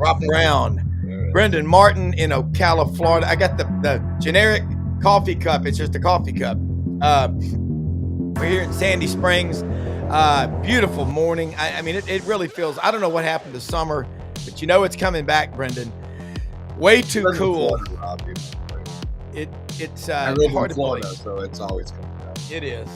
Rob Browne, Brendan Martin in Ocala, Florida. I got the generic coffee cup. It's just a coffee cup. We're here in Sandy Springs. Beautiful morning. I mean, it really feels, I don't know what happened to summer, but you know it's coming back, Brendan. Way too cool. It's I live hard in Florida, to believe. so it's always coming out. It is.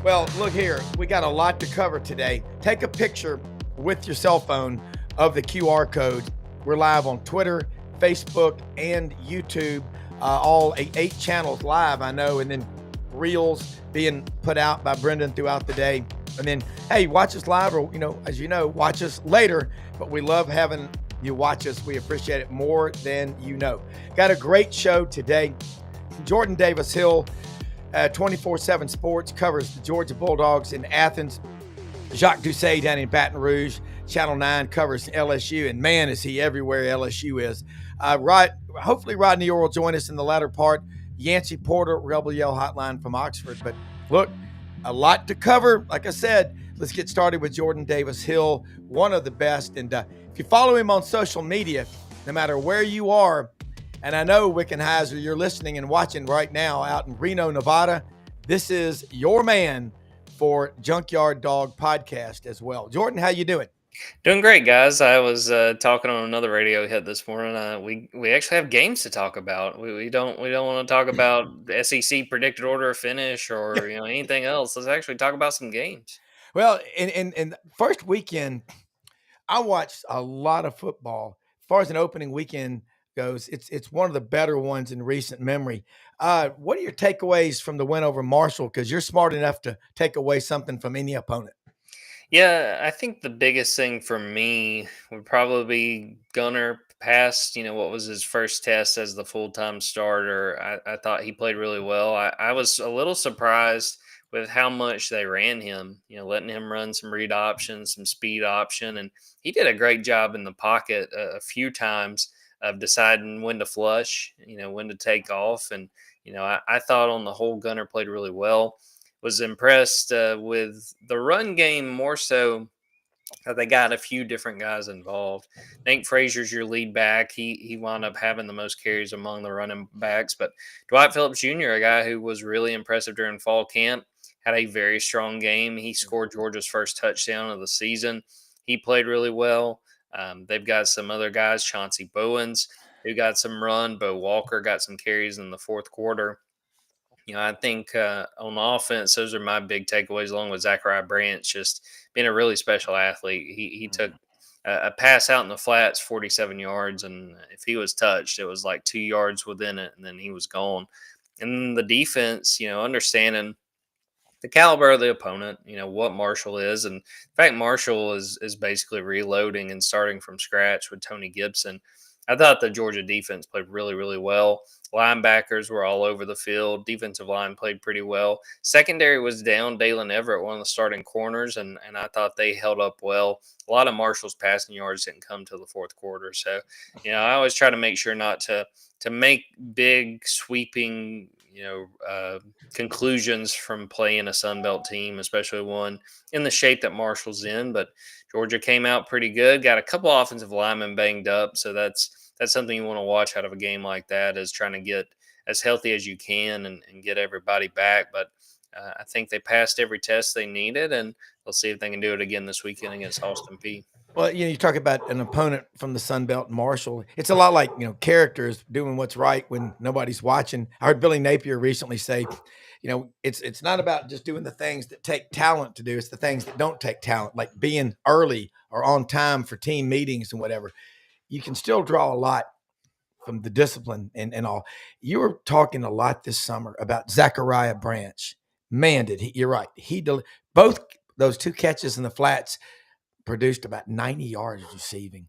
Well, look here. We got a lot to cover today. Take a picture with your cell phone of the QR code. We're live on Twitter, Facebook, and YouTube. All eight channels live, I know, and then reels being put out by Brendan throughout the day. And then, hey, watch us live, or, as you know, watch us later. But we love having you watch us. We appreciate it more than you know. Got a great show today. Jordan Davis Hill, 24/7 Sports, covers the Georgia Bulldogs in Athens. Jacques Doucet down in Baton Rouge. Channel 9 covers LSU, and man, is he everywhere LSU is. Hopefully Rodney Orr will join us in the latter part. Yancy Porter, Rebel Yell Hotline from Oxford. But look, a lot to cover. Like I said, let's get started with Jordan Davis Hill, one of the best. And if you follow him on social media, no matter where you are, and I know Wickenheiser, you're listening and watching right now out in Reno, Nevada, this is your man for Junkyard Dog Podcast as well. Jordan, how you doing? Doing great, guys. I was talking on another radio hit this morning. We actually have games to talk about. We don't want to talk about the SEC predicted order of finish or anything else. Let's actually talk about some games. Well, in first weekend, I watched a lot of football. As far as an opening weekend goes, it's one of the better ones in recent memory. What are your takeaways from the win over Marshall? Because you're smart enough to take away something from any opponent. Yeah, I think the biggest thing for me would probably be Gunner passed, what was his first test as the full-time starter. I thought he played really well. I was a little surprised with how much they ran him, letting him run some read options, some speed option. And he did a great job in the pocket a few times of deciding when to flush, when to take off. And, I thought on the whole Gunner played really well. Was impressed with the run game more so that they got a few different guys involved. Nate Frazier's your lead back. He wound up having the most carries among the running backs. But Dwight Phillips Jr., a guy who was really impressive during fall camp, had a very strong game. He scored Georgia's first touchdown of the season. He played really well. They've got some other guys, Chauncey Bowens, who got some run. Bo Walker got some carries in the fourth quarter. I think on offense, those are my big takeaways, along with Zachariah Branch just being a really special athlete. He took a pass out in the flats, 47 yards, and if he was touched, it was like 2 yards within it, and then he was gone. And the defense, understanding the caliber of the opponent, what Marshall is. And in fact, Marshall is basically reloading and starting from scratch with Tony Gibson. I thought the Georgia defense played really, really well. Linebackers were all over the field. Defensive line played pretty well. Secondary was down. Dalen Everett, one of the starting corners, and I thought they held up well. A lot of Marshall's passing yards didn't come to the fourth quarter. So, I always try to make sure not to make big, sweeping, conclusions from playing a Sun Belt team, especially one in the shape that Marshall's in. But Georgia came out pretty good. Got a couple offensive linemen banged up, so that's something you want to watch out of a game like that, is trying to get as healthy as you can and get everybody back. But I think they passed every test they needed, and they'll see if they can do it again this weekend against Austin Peay. Well, you talk about an opponent from the Sun Belt, Marshall. It's a lot like, characters doing what's right when nobody's watching. I heard Billy Napier recently say, it's not about just doing the things that take talent to do. It's the things that don't take talent, like being early or on time for team meetings and whatever. You can still draw a lot from the discipline and all. You were talking a lot this summer about Zachariah Branch. Man, you're right. Both those two catches in the flats produced about 90 yards receiving.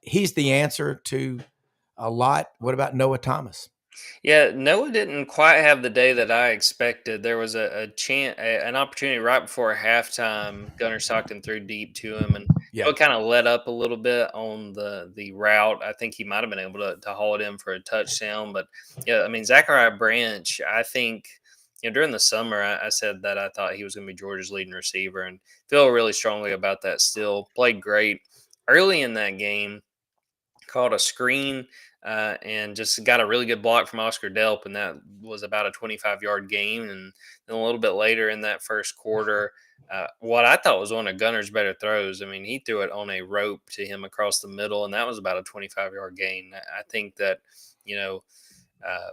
He's the answer to a lot. What about Noah Thomas? Yeah, Noah didn't quite have the day that I expected. There was an opportunity right before halftime. Gunnar Stockton threw deep to him, and Noah kind of let up a little bit on the route. I think he might have been able to haul it in for a touchdown. But, Zachariah Branch, I think, during the summer, I said that I thought he was going to be Georgia's leading receiver, and feel really strongly about that still. Played great. Early in that game, caught a screen and just got a really good block from Oscar Delp, and that was about a 25-yard gain. And then a little bit later in that first quarter, what I thought was one of Gunner's better throws. I mean, he threw it on a rope to him across the middle, and that was about a 25-yard gain. I think that, you know, uh,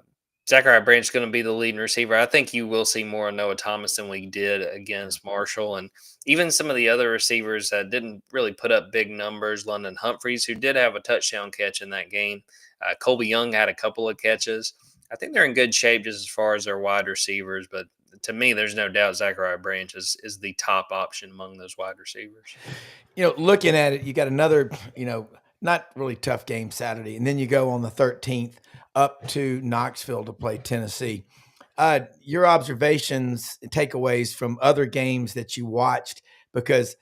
Zachariah Branch is going to be the leading receiver. I think you will see more of Noah Thomas than we did against Marshall. And even some of the other receivers that didn't really put up big numbers. London Humphreys, who did have a touchdown catch in that game. Colby Young had a couple of catches. I think they're in good shape just as far as their wide receivers. But to me, there's no doubt Zachariah Branch is the top option among those wide receivers. Looking at it, you got another, not really tough game Saturday. And then you go on the 13th up to Knoxville to play Tennessee. Your observations, takeaways from other games that you watched, because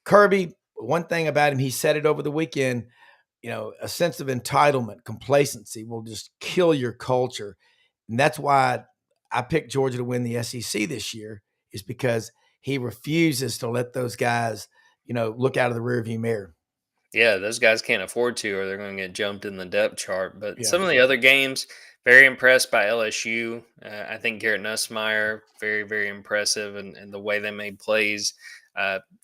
Kirby, one thing about him, he said it over the weekend, a sense of entitlement, complacency will just kill your culture. And that's why I picked Georgia to win the SEC this year, is because he refuses to let those guys, look out of the rearview mirror. Yeah, those guys can't afford to, or they're going to get jumped in the depth chart. But Yeah. some of the other games, very impressed by LSU. I think Garrett Nussmeier, very, very impressive, and the way they made plays.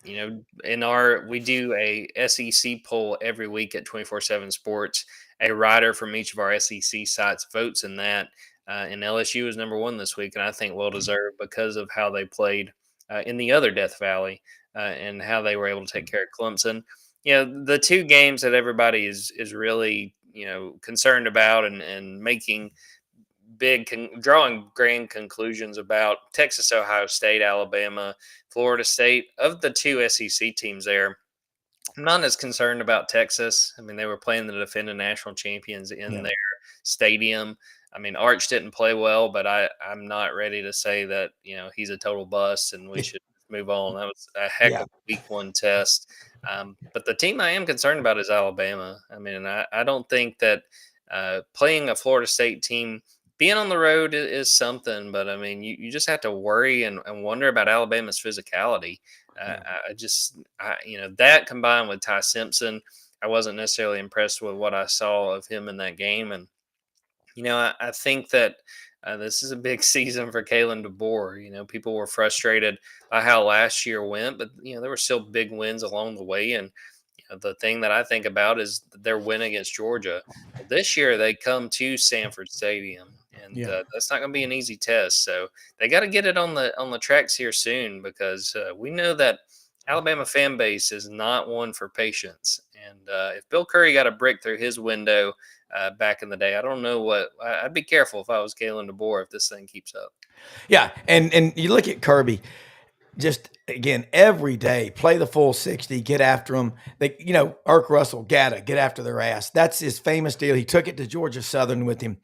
We do a SEC poll every week at 24/7 Sports. A writer from each of our SEC sites votes in that, and LSU is number one this week, and I think well deserved because of how they played in the other Death Valley and how they were able to take care of Clemson. The two games that everybody is really, concerned about and making drawing grand conclusions about: Texas, Ohio State, Alabama, Florida State. Of the two SEC teams there, I'm not as concerned about Texas. I mean, they were playing the defending national champions in their stadium. I mean, Arch didn't play well, but I'm not ready to say that, he's a total bust and we should move on. That was a heck of a week one test. But the team I am concerned about is Alabama. I mean, I don't think that playing a Florida State team, being on the road is something, but I mean, you just have to worry and wonder about Alabama's physicality. That combined with Ty Simpson, I wasn't necessarily impressed with what I saw of him in that game. And, I think that this is a big season for Kalen DeBoer. People were frustrated by how last year went, but, there were still big wins along the way. And, the thing that I think about is their win against Georgia. Well, this year they come to Sanford Stadium, and that's not going to be an easy test. So they got to get it on the tracks here soon, because we know that Alabama fan base is not one for patience. And if Bill Curry got a brick through his window back in the day, I don't know I'd be careful if I was Kalen DeBoer if this thing keeps up. Yeah, and you look at Kirby. Just again, every day, play the full 60, get after them. Irk Russell, get after their ass. That's his famous deal. He took it to Georgia Southern with him.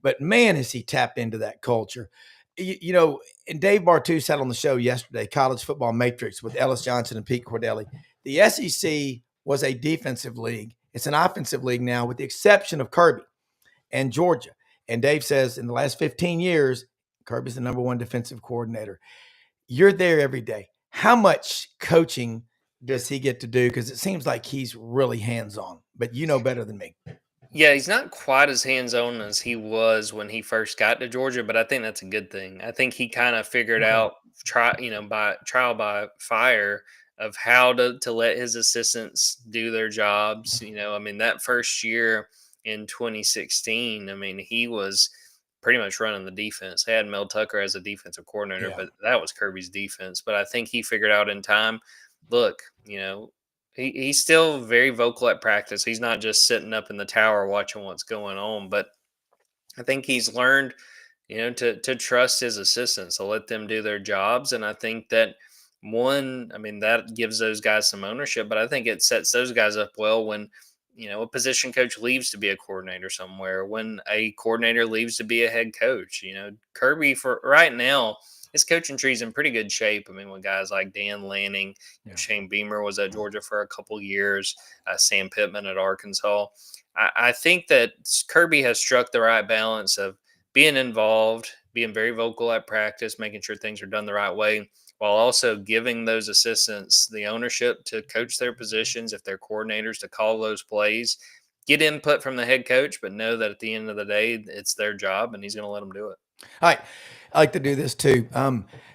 But man, has he tapped into that culture. And Dave Bartu sat on the show yesterday, College Football Matrix, with Ellis Johnson and Pete Cordelli. The SEC was a defensive league. It's an offensive league now, with the exception of Kirby and Georgia. And Dave says in the last 15 years, Kirby's the number one defensive coordinator. You're there every day. How much coaching does he get to do? Because it seems like he's really hands-on, but you know better than me. Yeah, he's not quite as hands-on as he was when he first got to Georgia, but I think that's a good thing. I think he kind of figured out by trial by fire of how to let his assistants do their jobs. I mean, that first year in 2016, I mean, he was pretty much running the defense. They had Mel Tucker as a defensive coordinator, but that was Kirby's defense. But I think he figured out in time, look, he's still very vocal at practice. He's not just sitting up in the tower watching what's going on, but I think he's learned, to trust his assistants, to let them do their jobs. And I think that that gives those guys some ownership, but I think it sets those guys up well when, a position coach leaves to be a coordinator somewhere, when a coordinator leaves to be a head coach. Kirby, for right now, his coaching tree's in pretty good shape. I mean, with guys like Dan Lanning, Shane Beamer was at Georgia for a couple years, Sam Pittman at Arkansas. I think that Kirby has struck the right balance of being involved, being very vocal at practice, making sure things are done the right way, while also giving those assistants the ownership to coach their positions, if they're coordinators, to call those plays. get input from the head coach, but know that at the end of the day, it's their job and he's going to let them do it. All right. I like to do this too.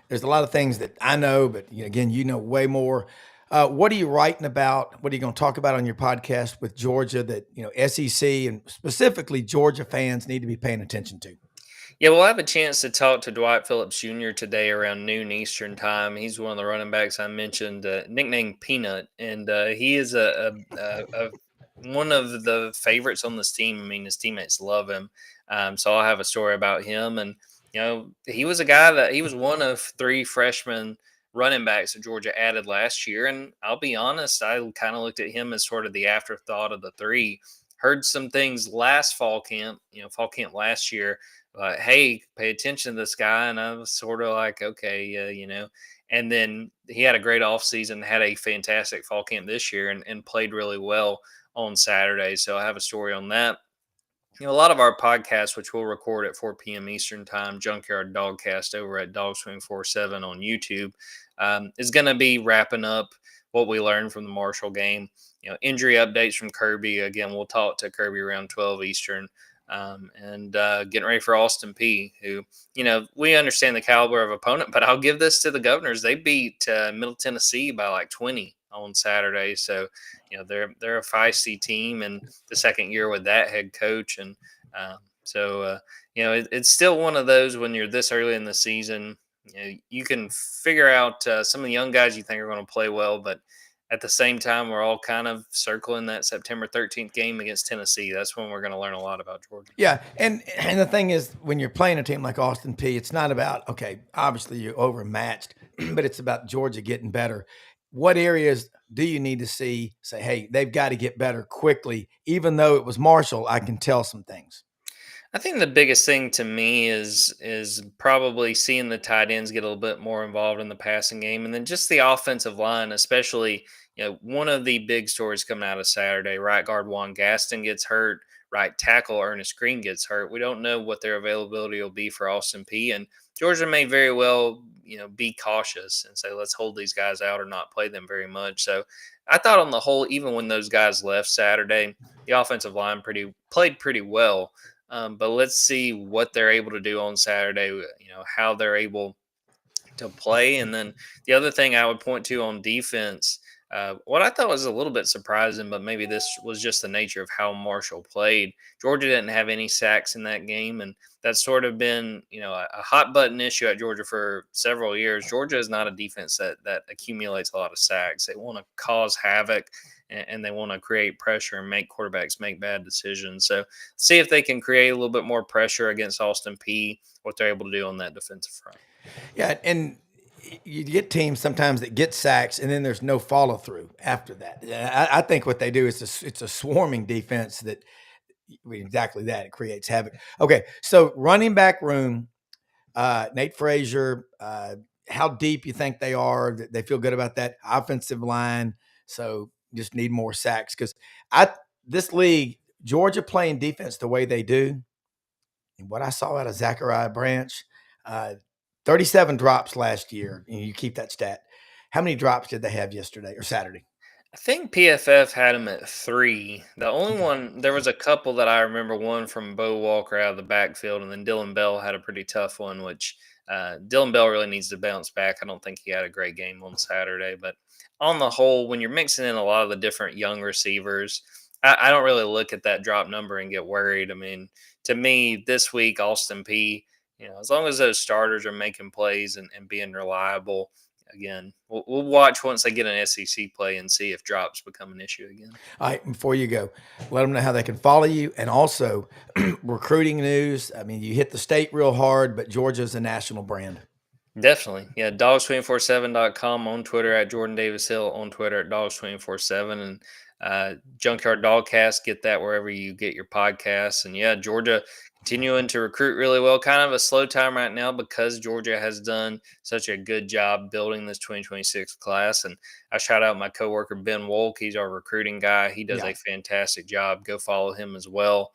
There's a lot of things that I know, but again, you know way more. What are you writing about? What are you going to talk about on your podcast with Georgia that, SEC and specifically Georgia fans need to be paying attention to? Yeah, we'll have a chance to talk to Dwight Phillips Jr. today around noon Eastern time. He's one of the running backs I mentioned, nicknamed Peanut, and he is one of the favorites on this team. I mean, his teammates love him, so I'll have a story about him. And he was a guy that he was one of three freshmen running backs that Georgia added last year. And I'll be honest, I kind of looked at him as sort of the afterthought of the three. Heard some things last fall camp last year, hey, pay attention to this guy. And I was sort of like, okay, And then he had a great offseason, had a fantastic fall camp this year, and played really well on Saturday. So I have a story on that. A lot of our podcasts, which we'll record at 4 p.m. Eastern time, Junkyard Dogcast over at Dog Swing 47 on YouTube, is going to be wrapping up what we learned from the Marshall game. Injury updates from Kirby. Again, we'll talk to Kirby around 12 Eastern. And getting ready for Austin Peay, who, we understand the caliber of opponent, but I'll give this to the Governors. They beat Middle Tennessee by like 20 on Saturday. So, they're a feisty team and the second year with that head coach. And it's still one of those when you're this early in the season, you can figure out some of the young guys you think are going to play well, but at the same time, we're all kind of circling that September 13th game against Tennessee. That's when we're going to learn a lot about Georgia. Yeah, and the thing is, when you're playing a team like Austin Peay, it's not about, okay, obviously you're overmatched, but it's about Georgia getting better. What areas do you need to say, hey, they've got to get better quickly? Even though it was Marshall, I can tell some things. I think the biggest thing to me is probably seeing the tight ends get a little bit more involved in the passing game, and then just the offensive line, especially. One of the big stories coming out of Saturday: right guard Juan Gaston gets hurt, right tackle Ernest Green gets hurt. We don't know what their availability will be for Austin Peay, and Georgia may very well be cautious and say let's hold these guys out or not play them very much. So I thought on the whole, even when those guys left Saturday, the offensive line played pretty well. But let's see what they're able to do on Saturday, how they're able to play. And then the other thing I would point to on defense, what I thought was a little bit surprising, but maybe this was just the nature of how Marshall played. Georgia didn't have any sacks in that game, and that's sort of been, a hot button issue at Georgia for several years. Georgia is not a defense that accumulates a lot of sacks. They want to cause havoc, and they want to create pressure and make quarterbacks make bad decisions. So see if they can create a little bit more pressure against Austin Peay, what they're able to do on that defensive front. Yeah, and you get teams sometimes that get sacks and then there's no follow through after that. I think what they do is it's a swarming defense that exactly that. It creates havoc. Okay, so running back room, Nate Frazier, how deep you think they are? They feel good about that offensive line. So just need more sacks because this league, Georgia playing defense the way they do, and what I saw out of Zachariah Branch, 37 drops last year, and you keep that stat. How many drops did they have yesterday or Saturday? I think PFF had him at 3. The only one, there was a couple that I remember, one from Bo Walker out of the backfield, and then Dylan Bell had a pretty tough one, which Dylan Bell really needs to bounce back. I don't think he had a great game on Saturday. But on the whole, when you're mixing in a lot of the different young receivers, I don't really look at that drop number and get worried. I mean, to me, this week, Austin Peay, as long as those starters are making plays and being reliable, again, we'll watch once they get an SEC play and see if drops become an issue again. All right, before you go, let them know how they can follow you, and also recruiting news. I mean, you hit the state real hard, but Georgia's a national brand. Definitely. Yeah, dogs247.com, on Twitter at Jordan Davis Hill, on Twitter at dogs247, and Junkyard Dogcast. Get that wherever you get your podcasts. And yeah, Georgia continuing to recruit really well. Kind of a slow time right now because Georgia has done such a good job building this 2026 class. And I shout out my coworker Ben Wolk. He's our recruiting guy. He does a fantastic job. Go follow him as well.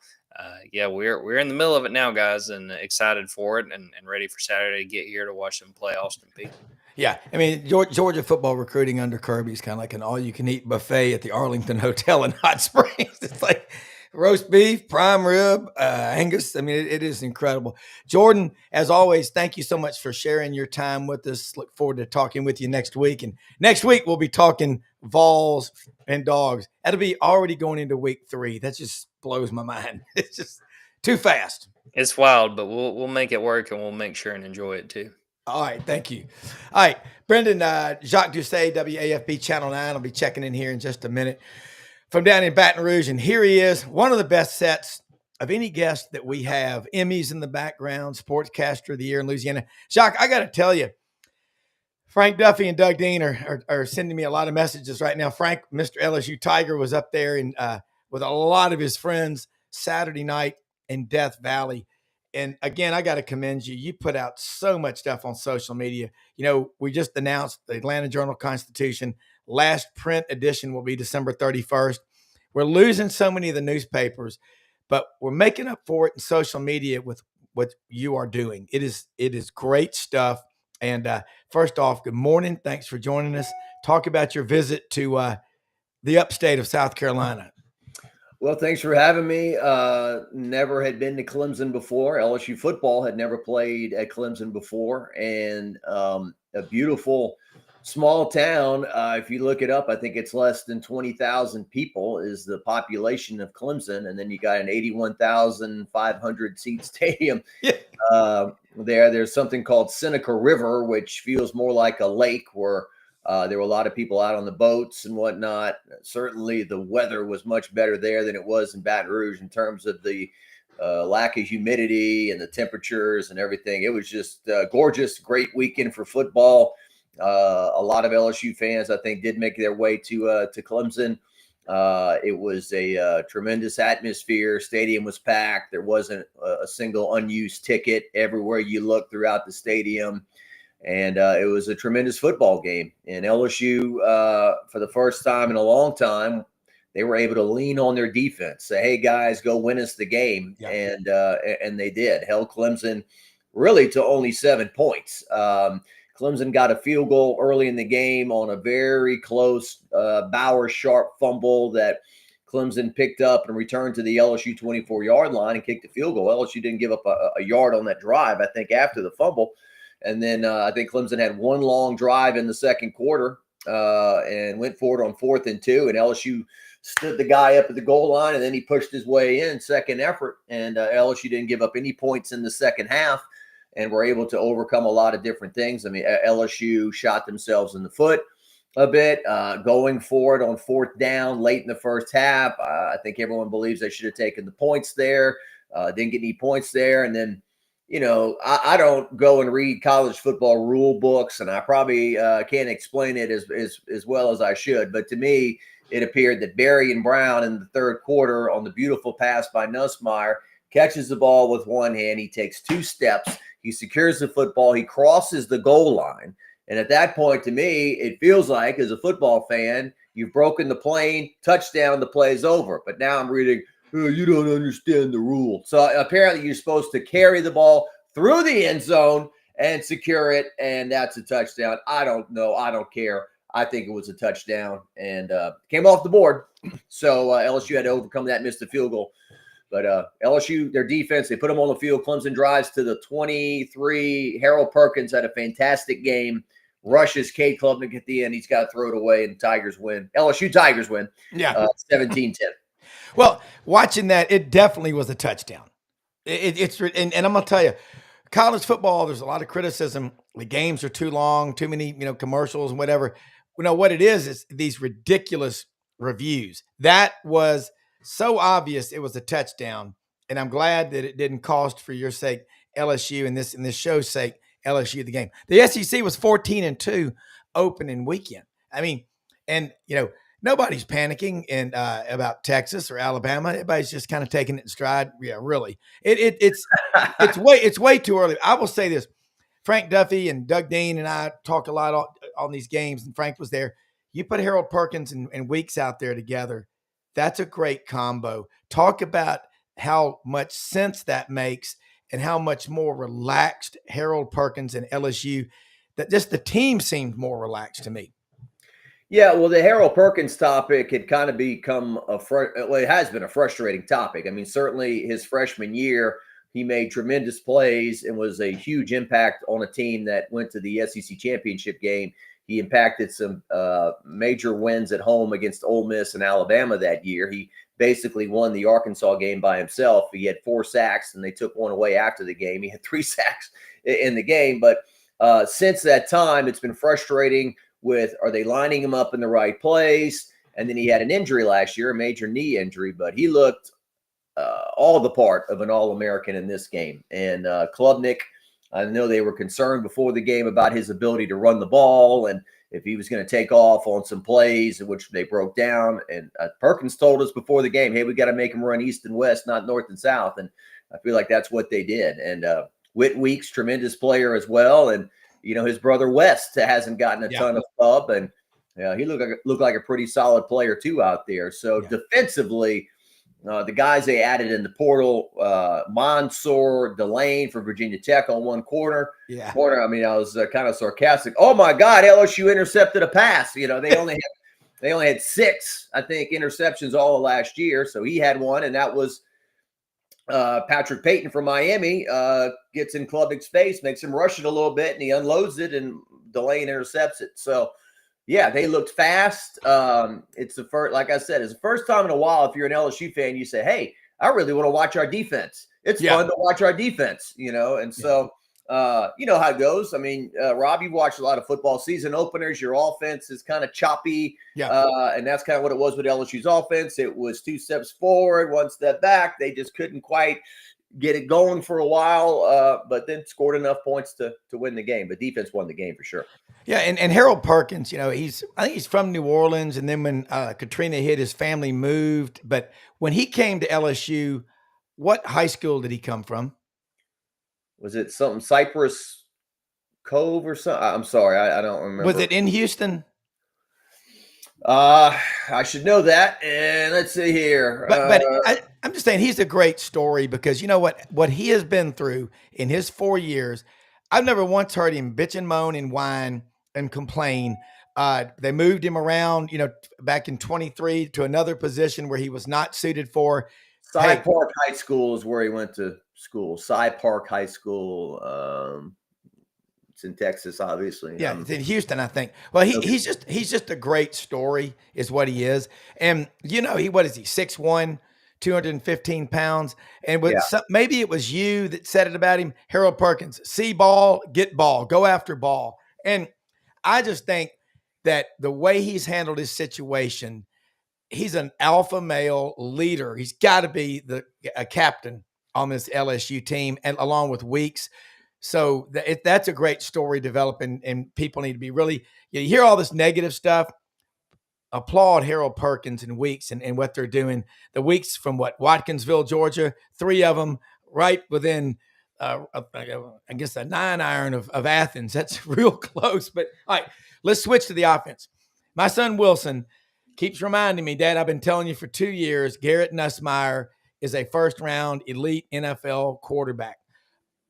We're in the middle of it now, guys, and excited for it and ready for Saturday to get here to watch them play Austin Peay. Yeah, I mean, Georgia football recruiting under Kirby is kind of like an all-you-can-eat buffet at the Arlington Hotel in Hot Springs. It's like Roast beef, prime rib, Angus. I mean, it is incredible. Jordan, as always, thank you so much for sharing your time with us. Look forward to talking with you next week. And next week, we'll be talking Vols and Dogs. That'll be already going into week 3. That just blows my mind. It's just too fast. It's wild, but we'll make it work, and we'll make sure and enjoy it too. All right, thank you. All right, Brendan, Jacques Doucet, WAFB Channel 9. I'll be checking in here in just a minute from down in Baton Rouge. And here he is, one of the best sets of any guest that we have. Emmys in the background, Sportscaster of the Year in Louisiana. Jacques, I got to tell you, Frank Duffy and Doug Dean are sending me a lot of messages right now. Frank, Mr. LSU Tiger, was up there and with a lot of his friends Saturday night in Death Valley. And again, I got to commend you. You put out so much stuff on social media. You know, we just announced the Atlanta Journal-Constitution. Last print edition will be December 31st. We're losing so many of the newspapers, but we're making up for it in social media with what you are doing. It is great stuff. And first off, good morning. Thanks for joining us. Talk about your visit to the upstate of South Carolina. Well, thanks for having me. Never had been to Clemson before. LSU football had never played at Clemson before. And a beautiful small town. If you look it up, I think it's less than 20,000 people is the population of Clemson. And then you got an 81,500 seat stadium there. There's something called Seneca River, which feels more like a lake where there were a lot of people out on the boats and whatnot. Certainly the weather was much better there than it was in Baton Rouge in terms of the lack of humidity and the temperatures and everything. It was just gorgeous, great weekend for football. A lot of LSU fans, I think, did make their way to Clemson. It was a tremendous atmosphere. Stadium was packed. There wasn't a single unused ticket everywhere you looked throughout the stadium. And it was a tremendous football game. And LSU, for the first time in a long time, they were able to lean on their defense. Say, hey, guys, go win us the game. Yeah. And they did. Held Clemson really to only 7 points. Clemson got a field goal early in the game on a very close Bauer-Sharp fumble that Clemson picked up and returned to the LSU 24-yard line and kicked the field goal. LSU didn't give up a yard on that drive, I think, after the fumble. And then I think Clemson had one long drive in the second quarter and went forward on 4th and 2. And LSU stood the guy up at the goal line, and then he pushed his way in, second effort. And LSU didn't give up any points in the second half and were able to overcome a lot of different things. I mean, LSU shot themselves in the foot a bit, going forward on 4th down late in the first half. I think everyone believes they should have taken the points there. Didn't get any points there. And then, you know, I don't go and read college football rule books, and I probably can't explain it as well as I should. But to me, it appeared that Berry and Brown in the third quarter on the beautiful pass by Nussmeier catches the ball with one hand. He takes 2 steps. He secures the football. He crosses the goal line. And at that point, to me, it feels like, as a football fan, you've broken the plane, touchdown, the play's over. But now I'm reading, oh, you don't understand the rule. So apparently you're supposed to carry the ball through the end zone and secure it, and that's a touchdown. I don't know. I don't care. I think it was a touchdown and came off the board. So LSU had to overcome that, missed the field goal. But LSU, their defense, they put them on the field. Clemson drives to the 23. Harold Perkins had a fantastic game. Rushes Cade Klubnik at the end. He's got to throw it away, and Tigers win. LSU Tigers win. Yeah, 17-10. Well, watching that, it definitely was a touchdown. And I'm going to tell you, college football, there's a lot of criticism. The games are too long, too many, commercials and whatever. What it is these ridiculous reviews. That was so obvious it was a touchdown, and I'm glad that it didn't cost, for your sake, LSU, and this show's sake, LSU the game. The SEC was 14-2 opening weekend. I mean, and nobody's panicking about Texas or Alabama. Everybody's just kind of taking it in stride. Yeah, really. It's way too early. I will say this: Frank Duffy and Doug Dean and I talk a lot on these games, and Frank was there. You put Harold Perkins and Weeks out there together. That's a great combo. Talk about how much sense that makes and how much more relaxed Harold Perkins and LSU, that just the team seemed more relaxed to me. Yeah, well, the Harold Perkins topic had kind of become it has been a frustrating topic. I mean, certainly his freshman year, he made tremendous plays and was a huge impact on a team that went to the SEC championship game. He impacted some major wins at home against Ole Miss and Alabama that year. He basically won the Arkansas game by himself. He had 4 sacks, and they took one away after the game. He had 3 sacks in the game. But since that time, it's been frustrating with, are they lining him up in the right place? And then he had an injury last year, a major knee injury, but he looked all the part of an All-American in this game. And Klubnik, I know they were concerned before the game about his ability to run the ball and if he was going to take off on some plays in which they broke down. And Perkins told us before the game, hey, we got to make him run east and west, not north and south. And I feel like that's what they did. And Whit Weeks, tremendous player as well. And his brother West hasn't gotten a ton of pub, and he looked like a pretty solid player too out there. So defensively, the guys they added in the portal, Mansour, Delane for Virginia Tech on one corner. I was kind of sarcastic. Oh my God, LSU intercepted a pass. They only had 6, I think, interceptions all of last year. So he had one, and that was Patrick Payton from Miami. Gets in Klubnik's face, makes him rush it a little bit, and he unloads it, and Delane intercepts it. So, yeah, they looked fast. It's the first, like I said, it's the first time in a while. If you're an LSU fan, you say, "Hey, I really want to watch our defense. It's fun to watch our defense," And so, you know how it goes. I mean, Rob, you've watched a lot of football season openers. Your offense is kind of choppy, and that's kind of what it was with LSU's offense. It was 2 steps forward, 1 step back. They just couldn't quite get it going for a while, but then scored enough points to win the game. But defense won the game for sure. Yeah, and Harold Perkins, I think he's from New Orleans, and then when Katrina hit, his family moved. But when he came to LSU, what high school did he come from? Was it something Cypress Cove or something? I'm sorry, I don't remember. Was it in Houston? I should know that. And let's see here. But I'm just saying he's a great story because you know what he has been through in his 4 years. I've never once heard him bitch and moan and whine and complain. They moved him around, back in 23 to another position where he was not suited for. Cy Park High School is where he went to school. Cy Park High School. It's in Texas, obviously. Yeah, it's in Houston, I think. Well, he's just a great story, is what he is. And what is he? 6'1", 215 pounds. And maybe it was you that said it about him, Harold Perkins. See ball, get ball, go after ball. And I just think that the way he's handled his situation, he's an alpha male leader. He's got to be a captain on this LSU team, and along with Weeks. So that's a great story developing, and people need to be really, you hear all this negative stuff. Applaud Harold Perkins and Weeks and what they're doing. The Weeks from Watkinsville, Georgia, 3 of them right within, I guess, a 9-iron of Athens. That's real close. But all right, let's switch to the offense. My son Wilson keeps reminding me, Dad, I've been telling you for 2 years, Garrett Nussmeier is a first-round elite NFL quarterback.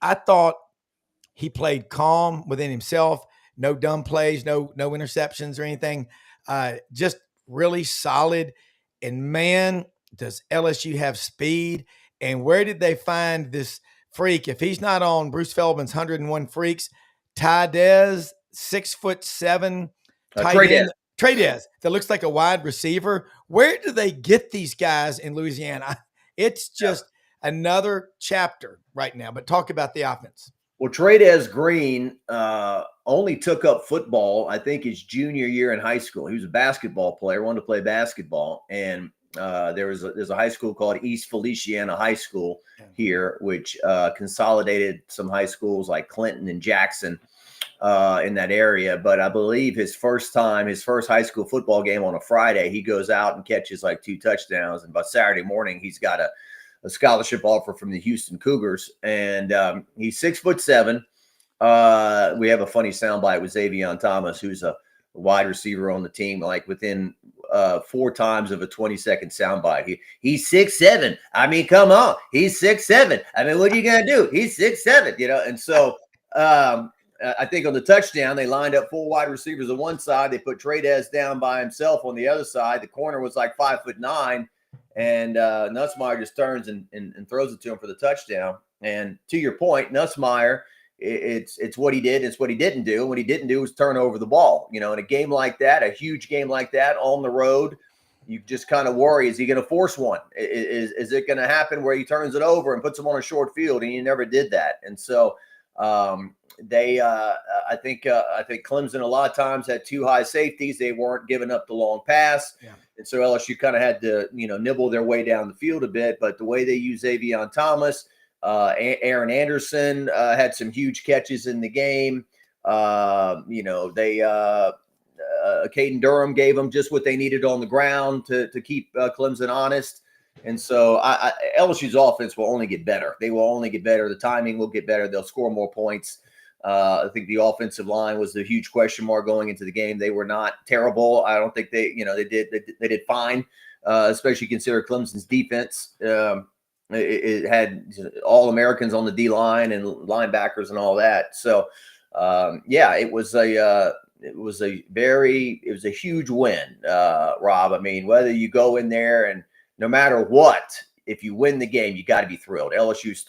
I thought he played calm within himself, no dumb plays, no interceptions or anything. Just really solid. And man, does LSU have speed? And where did they find this freak? If he's not on Bruce Feldman's 101 Freaks, Ty Dez, 6'7", tight end. Trey Dez, that looks like a wide receiver. Where do they get these guys in Louisiana? It's just another chapter right now. But talk about the offense. Well, Trey Green only took up football, I think, his junior year in high school. He was a basketball player, wanted to play basketball. And there's a high school called East Feliciana High School here, which consolidated some high schools like Clinton and Jackson in that area. But I believe his first high school football game on a Friday, he goes out and catches like 2 touchdowns. And by Saturday morning, he's got a scholarship offer from the Houston Cougars, and he's 6'7". We have a funny soundbite with Xavier Thomas, who's a wide receiver on the team, like within 4 times of a 20-second soundbite. He's 6'7". I mean, come on, he's 6'7". I mean, what are you gonna do? He's 6'7", And so I think on the touchdown, they lined up 4 wide receivers on one side. They put Trades down by himself on the other side. The corner was like 5'9", and Nussmeier just turns and throws it to him for the touchdown. And to your point, Nussmeier, it's what he did. It's what he didn't do. What he didn't do was turn over the ball. In a game like that, a huge game like that on the road, you just kind of worry, is he going to force one? Is it going to happen where he turns it over and puts him on a short field? And he never did that. And so I think Clemson a lot of times had 2 high safeties. They weren't giving up the long pass. Yeah. And so LSU kind of had to, nibble their way down the field a bit. But the way they use Avion Thomas, Aaron Anderson had some huge catches in the game. Caden Durham gave them just what they needed on the ground to keep Clemson honest. And so LSU's offense will only get better. They will only get better. The timing will get better. They'll score more points. I think the offensive line was the huge question mark going into the game. They were not terrible. I don't think they did fine, especially consider Clemson's defense. It had all Americans on the D line and linebackers and all that. So it was a huge win, Rob. I mean, whether you go in there and no matter what, if you win the game, you got to be thrilled. LSU's,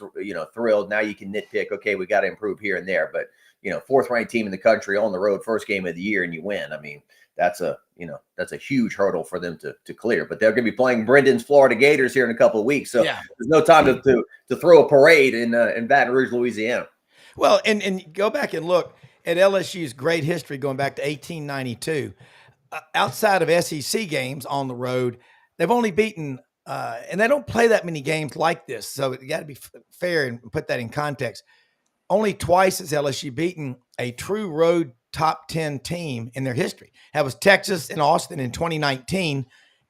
thrilled. Now you can nitpick. Okay, we got to improve here and there, but 4th ranked team in the country on the road, first game of the year, and you win. I mean, that's a huge hurdle for them to clear. But they're going to be playing Brendan's Florida Gators here in a couple of weeks, so there's no time to throw a parade in Baton Rouge, Louisiana. Well, and go back and look at LSU's great history going back to 1892. Outside of SEC games on the road, they've only beaten, and they don't play that many games like this. So you got to be fair and put that in context. Only twice has LSU beaten a true road top 10 team in their history. That was Texas and Austin in 2019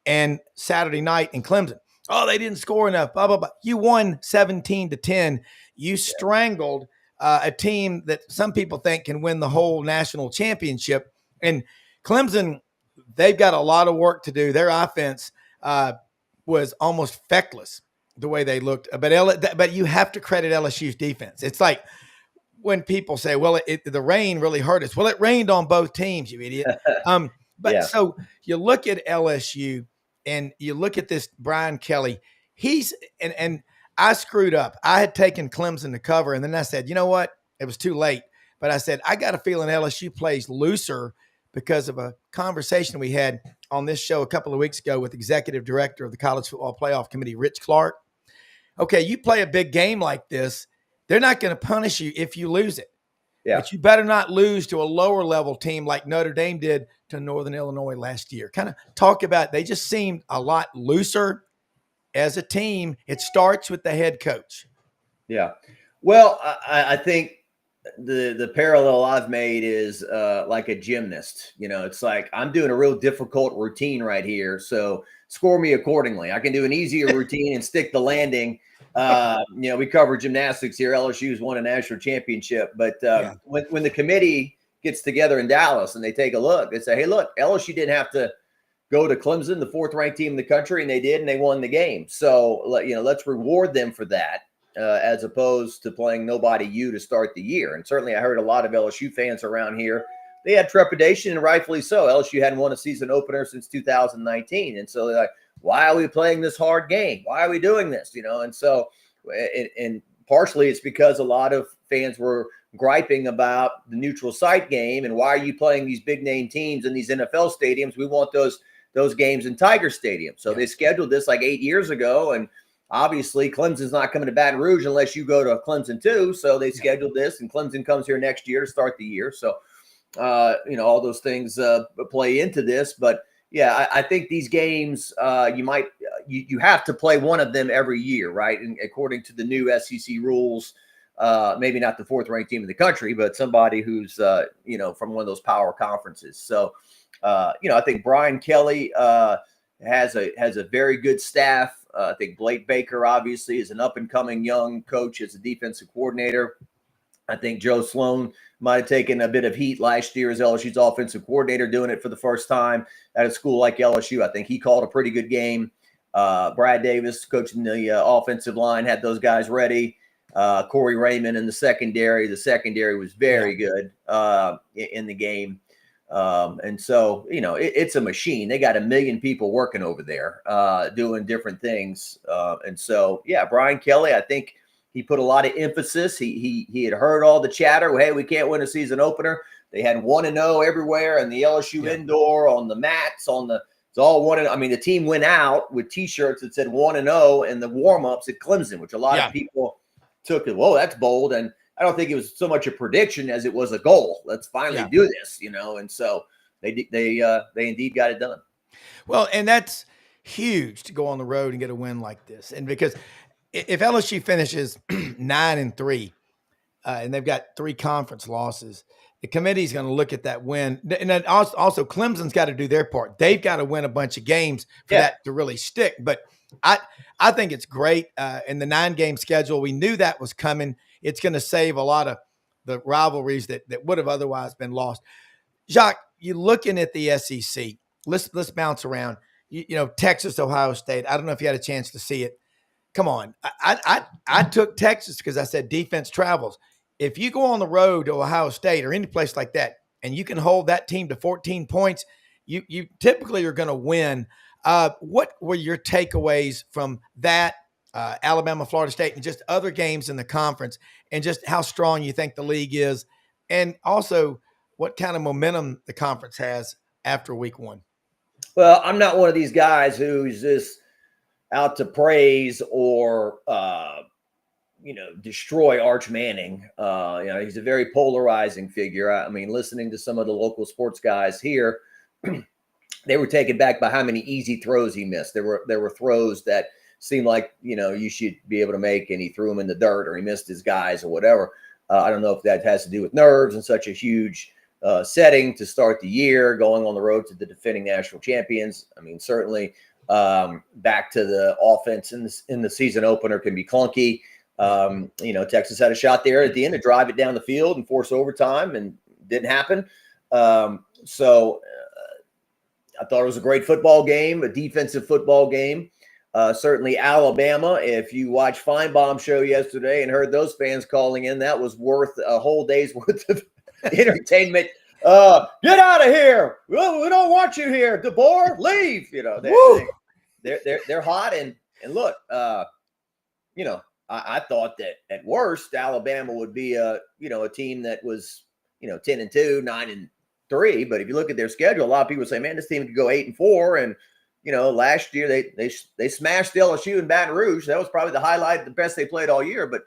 and Saturday night in Clemson. Oh, they didn't score enough, blah, blah, blah. You won 17-10. You strangled a team that some people think can win the whole national championship. And Clemson, they've got a lot of work to do. Their offense was almost feckless the way they looked. But you have to credit LSU's defense. It's like when people say, well, the rain really hurt us. Well, it rained on both teams, you idiot. So you look at LSU and you look at this Brian Kelly. And I screwed up. I had taken Clemson to cover, and then I said, you know what? It was too late. But I said, I got a feeling LSU plays looser because of a conversation we had on this show a couple of weeks ago with Executive Director of the College Football Playoff Committee, Rich Clark. Okay, you play a big game like this, they're not going to punish you if you lose it. Yeah. But you better not lose to a lower level team like Notre Dame did to Northern Illinois last year. Kind of talk about, they just seemed a lot looser as a team. It starts with the head coach. Yeah. Well, I think the parallel I've made is like a gymnast. It's like I'm doing a real difficult routine right here, so score me accordingly. I can do an easier routine and stick the landing. We cover gymnastics here. LSU's won a national championship, but when the committee gets together in Dallas and they take a look, they say, hey, look, LSU didn't have to go to Clemson, the 4th ranked team in the country, and they did, and they won the game. So, let's reward them for that. As opposed to playing nobody you to start the year. And certainly I heard a lot of LSU fans around here. They had trepidation, and rightfully so. LSU hadn't won a season opener since 2019. And so they're like, why are we playing this hard game? Why are we doing this? And so, and partially it's because a lot of fans were griping about the neutral site game. And why are you playing these big name teams in these NFL stadiums? We want those games in Tiger Stadium. So they scheduled this like 8 years ago, and obviously, Clemson's not coming to Baton Rouge unless you go to Clemson too. So they scheduled this, and Clemson comes here next year to start the year. So, all those things play into this. But yeah, I think these games you have to play one of them every year, right? And according to the new SEC rules, maybe not the 4th ranked team in the country, but somebody who's from one of those power conferences. So, I think Brian Kelly has a very good staff. I think Blake Baker obviously is an up-and-coming young coach as a defensive coordinator. I think Joe Sloan might have taken a bit of heat last year as LSU's offensive coordinator, doing it for the first time at a school like LSU. I think he called a pretty good game. Brad Davis, coaching the offensive line, had those guys ready. Corey Raymond in the secondary. The secondary was very good in the game. And so, it's a machine. They got 1 million people working over there doing different things. And so, Brian Kelly, I think he put a lot of emphasis. He had heard all the chatter. Hey, we can't win a season opener. They had 1-0 everywhere in the LSU indoor, on the mats, it's all 1-0. I mean, the team went out with T-shirts that said 1-0 in the warm-ups at Clemson, which a lot of people took it. Whoa, that's bold. And I don't think it was so much a prediction as it was a goal. Let's finally do this, And so they indeed got it done. Well, and that's huge to go on the road and get a win like this. And because if LSU finishes 9-3, and they've got 3 conference losses, the committee's going to look at that win. And then also Clemson's got to do their part. They've got to win a bunch of games for that to really stick. But I think it's great in the 9-game schedule. We knew that was coming. It's going to save a lot of the rivalries that would have otherwise been lost. Jacques, you're looking at the SEC. Let's bounce around. Texas, Ohio State. I don't know if you had a chance to see it. Come on. I took Texas because I said defense travels. If you go on the road to Ohio State or any place like that, and you can hold that team to 14 points, you typically are going to win. What were your takeaways from that, Alabama, Florida State, and just other games in the conference, and just how strong you think the league is, and also what kind of momentum the conference has after week 1? Well, I'm not one of these guys who's just out to praise or destroy Arch Manning. He's a very polarizing figure. I mean, listening to some of the local sports guys here, they were taken back by how many easy throws he missed. There were throws that seemed like, you should be able to make, and he threw them in the dirt, or he missed his guys or whatever. I don't know if that has to do with nerves and such a huge setting to start the year, going on the road to the defending national champions. I mean, certainly back to the offense in the season opener can be clunky. Texas had a shot there at the end to drive it down the field and force overtime, and didn't happen. So I thought it was a great football game, a defensive football game. Certainly Alabama, if you watched Feinbaum's show yesterday and heard those fans calling in, that was worth a whole day's worth of entertainment. Get out of here. We don't want you here. DeBoer, leave. They're hot. And look, I thought that at worst Alabama would be a team that was 10-2, 9-3. But if you look at their schedule, a lot of people say, man, this team could go 8-4. And last year they smashed LSU in Baton Rouge. That was probably the highlight, the best they played all year. But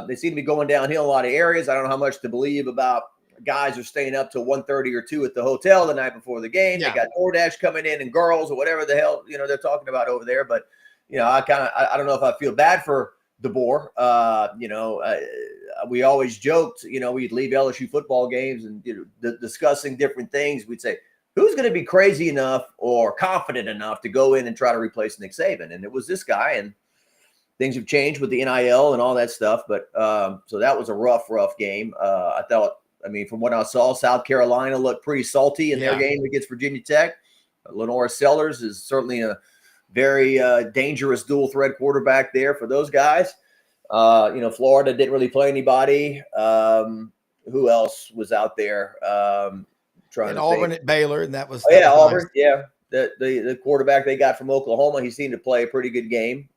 they seem to be going downhill in a lot of areas. I don't know how much to believe about guys are staying up till 1:30 or 2 at the hotel the night before the game. Yeah. They got DoorDash coming in and girls or whatever the hell they're talking about over there. But I don't know if I feel bad for DeBoer. We always joked, we'd leave LSU football games and discussing different things. We'd say, who's going to be crazy enough or confident enough to go in and try to replace Nick Saban? And it was this guy, and things have changed with the NIL and all that stuff. But so that was a rough game. From what I saw, South Carolina looked pretty salty in their game against Virginia Tech. Lenora Sellers is certainly a very dangerous dual threat quarterback there for those guys. Florida didn't really play anybody. Who else was out there? Auburn at Baylor, and that was Auburn. Nice. Yeah, the quarterback they got from Oklahoma, he seemed to play a pretty good game.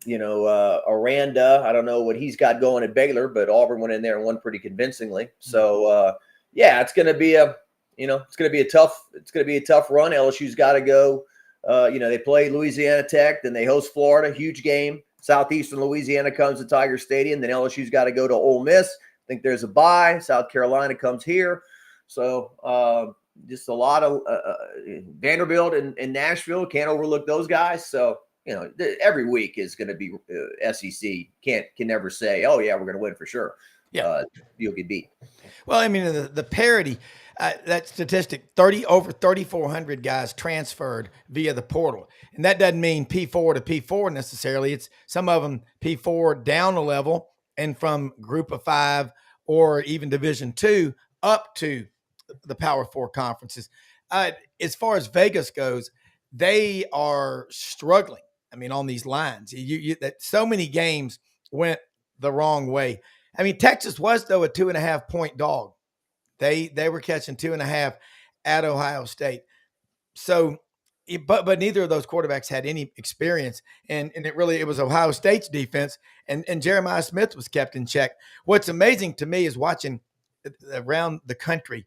Aranda, I don't know what he's got going at Baylor, but Auburn went in there and won pretty convincingly. So it's going to be a tough run. LSU's got to go. They play Louisiana Tech, then they host Florida, huge game. Southeastern Louisiana comes to Tiger Stadium, then LSU's got to go to Ole Miss. I think there's a bye. South Carolina comes here. So just a lot of Vanderbilt and Nashville, can't overlook those guys. So every week is going to be SEC. Can never say, oh yeah, we're going to win for sure. Yeah, you'll get beat. Well, the parity, that statistic, over 3,400 guys transferred via the portal, and that doesn't mean P4 to P4 necessarily. It's some of them P4 down a level and from Group of 5 or even Division II up to the Power 4 conferences. As far as Vegas goes, they are struggling. On these lines, that so many games went the wrong way. I mean, Texas was, though, a 2.5-point dog. They were catching 2.5 at Ohio State. So, but neither of those quarterbacks had any experience, and it was Ohio State's defense, and Jeremiah Smith was kept in check. What's amazing to me is watching around the country.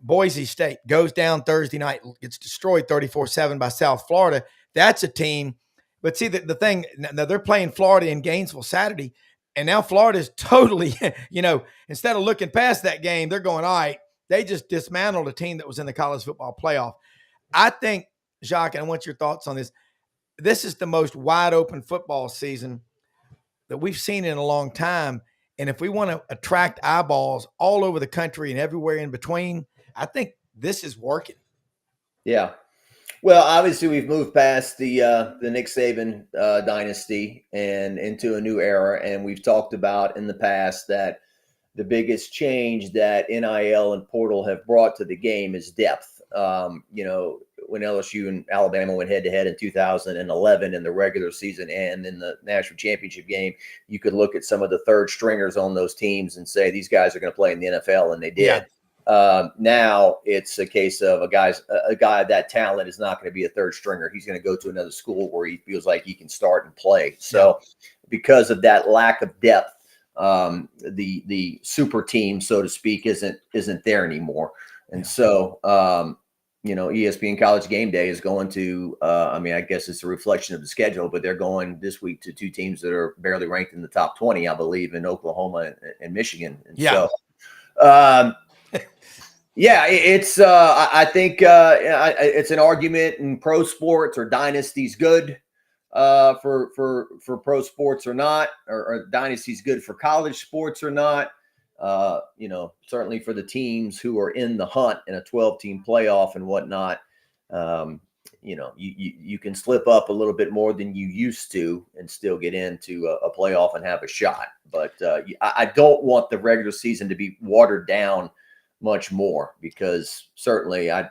Boise State goes down Thursday night, gets destroyed 34-7 by South Florida. That's a team. But see, the thing, now they're playing Florida in Gainesville Saturday, and now Florida's totally, instead of looking past that game, they're going, all right, they just dismantled a team that was in the college football playoff. I think, Jacques, and I want your thoughts on this. This is the most wide open football season that we've seen in a long time. And if we want to attract eyeballs all over the country and everywhere in between, I think this is working. Yeah. Well, obviously we've moved past the Nick Saban dynasty and into a new era. And we've talked about in the past that the biggest change that NIL and portal have brought to the game is depth. When LSU and Alabama went head-to-head in 2011 in the regular season and in the national championship game, you could look at some of the third stringers on those teams and say, these guys are going to play in the NFL, and they did. Yeah. Now it's a case of a guy of that talent is not going to be a third stringer. He's going to go to another school where he feels like he can start and play. So because of that lack of depth, the super team, so to speak, isn't there anymore. And so, ESPN College Game Day is going to, I guess it's a reflection of the schedule, but they're going this week to two teams that are barely ranked in the top 20, I believe, in Oklahoma and Michigan. And I think it's an argument in pro sports or dynasties good for pro sports or not, or dynasties good for college sports or not. Certainly for the teams who are in the hunt in a 12-team playoff and whatnot, you can slip up a little bit more than you used to and still get into a playoff and have a shot. But I don't want the regular season to be watered down much more, because certainly I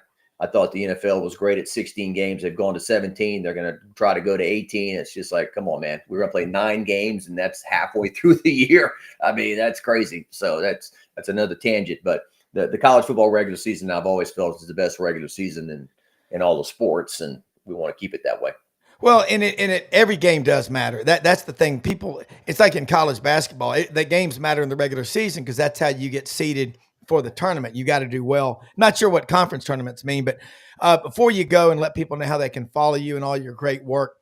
thought the NFL was great at 16 games. They've gone to 17. They're going to try to go to 18. It's just like, come on, man. We're going to play 9 games, and that's halfway through the year. I mean, that's crazy. So that's another tangent. But the college football regular season, I've always felt, is the best regular season in all the sports, and we want to keep it that way. Well, every game does matter. That's the thing. People, it's like in college basketball. The games matter in the regular season because that's how you get seeded for the tournament. You got to do well. Not sure what conference tournaments mean, but before you go and let people know how they can follow you and all your great work,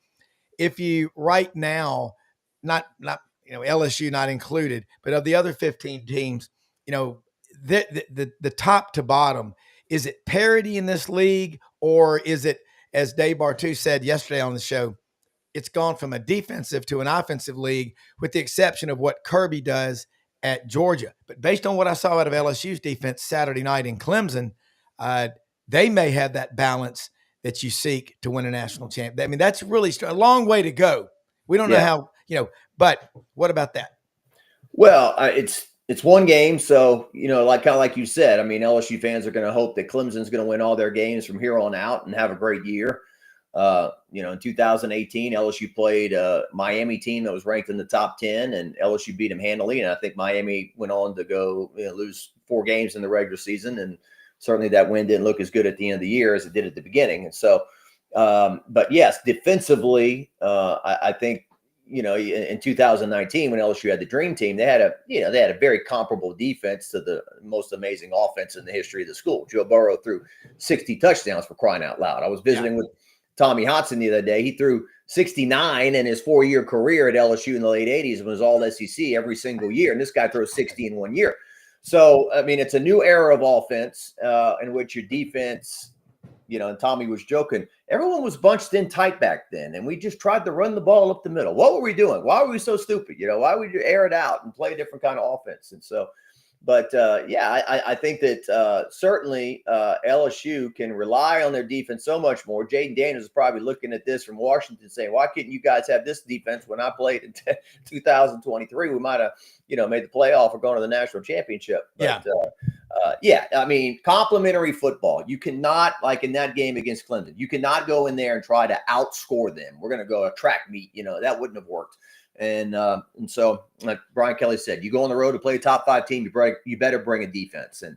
if you right now, not LSU not included, but of the other 15 teams, the top to bottom, is it parity in this league, or is it, as Dave Bartu said yesterday on the show, it's gone from a defensive to an offensive league, with the exception of what Kirby does at Georgia. But based on what I saw out of LSU's defense Saturday night in Clemson, they may have that balance that you seek to win a national champ. I mean, that's really a long way to go. We don't know how, but what about that? Well, it's one game. So, like you said, I mean, LSU fans are going to hope that Clemson's going to win all their games from here on out and have a great year. In 2018, LSU played a Miami team that was ranked in the top 10, and LSU beat them handily. And I think Miami went on to go lose 4 games in the regular season. And certainly that win didn't look as good at the end of the year as it did at the beginning. And so, but yes, defensively, I think, in 2019, when LSU had the dream team, they had a very comparable defense to the most amazing offense in the history of the school. Joe Burrow threw 60 touchdowns, for crying out loud. I was visiting with Tommy Hodson the other day. He threw 69 in his 4-year career at LSU in the late 80s and was all SEC every single year. And this guy throws 60 in 1 year. So, I mean, it's a new era of offense in which your defense, and Tommy was joking, everyone was bunched in tight back then, and we just tried to run the ball up the middle. What were we doing? Why were we so stupid? Why would you air it out and play a different kind of offense? And so, but I think that certainly LSU can rely on their defense so much more. Jaden Daniels is probably looking at this from Washington saying, why couldn't you guys have this defense when I played in 2023? We might have, made the playoff or gone to the national championship. But, I mean, complimentary football. You cannot, like in that game against Clemson, you cannot go in there and try to outscore them. We're going to go a track meet. That wouldn't have worked. And so, like Brian Kelly said, you go on the road to play a top 5 team, you better bring a defense, and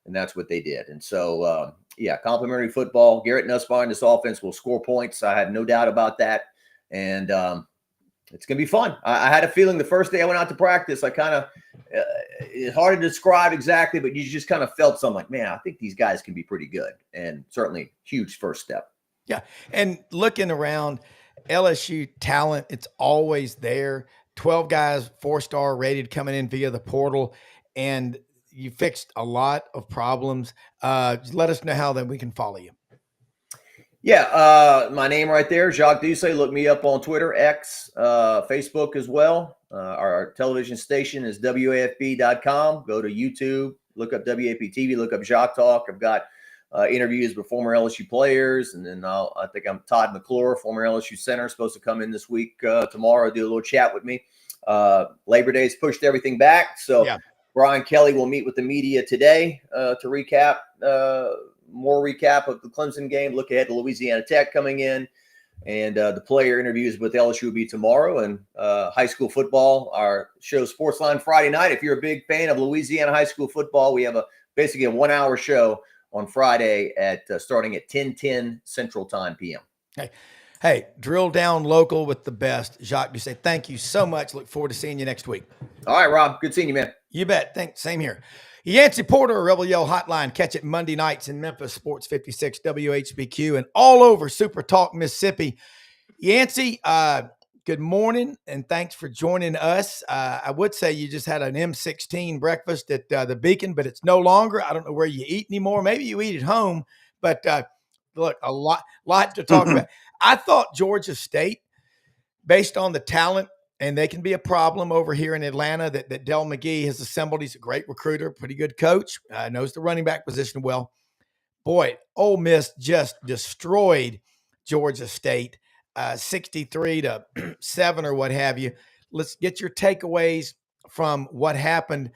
that's what they did. And so, yeah, complimentary football. Garrett Nussbaum, this offense will score points. I have no doubt about that, and it's going to be fun. I had a feeling the first day I went out to practice, I kind of it's hard to describe exactly, but you just kind of felt something like, man, I think these guys can be pretty good, and certainly huge first step. Yeah, and looking around, LSU talent, it's always there. 12 guys, 4-star rated coming in via the portal, and you fixed a lot of problems. Let us know how then we can follow you. Yeah, my name right there, Jacques Doucet. Look me up on Twitter, X, Facebook as well. Our television station is WAFB.com. Go to YouTube, look up WAP TV, look up Jacques Talk. I've got interviews with former LSU players, and then I think I'm Todd McClure, former LSU center, supposed to come in this week, tomorrow, do a little chat with me. Labor Day's pushed everything back, so yeah. Brian Kelly will meet with the media today to recap, more recap of the Clemson game, look ahead to Louisiana Tech coming in, and the player interviews with LSU will be tomorrow. And high school football, our show Sportsline Friday night. If you're a big fan of Louisiana high school football, we have basically a 1-hour show on Friday at starting at 10:10 Central Time PM. Hey, drill down local with the best. Jacques Doucet, thank you so much. Look forward to seeing you next week. All right, Rob. Good seeing you, man. You bet. Thanks. Same here. Yancy Porter, Rebel Yell Hotline. Catch it Monday nights in Memphis, Sports 56, WHBQ, and all over Super Talk, Mississippi. Yancy, good morning, and thanks for joining us. I would say you just had an M16 breakfast at the Beacon, but it's no longer. I don't know where you eat anymore. Maybe you eat at home, but look, a lot to talk about. I thought Georgia State, based on the talent, and they can be a problem over here in Atlanta that Del McGee has assembled. He's a great recruiter, pretty good coach, knows the running back position well. Boy, Ole Miss just destroyed Georgia State, 63-7 or what have you. Let's get your takeaways from what happened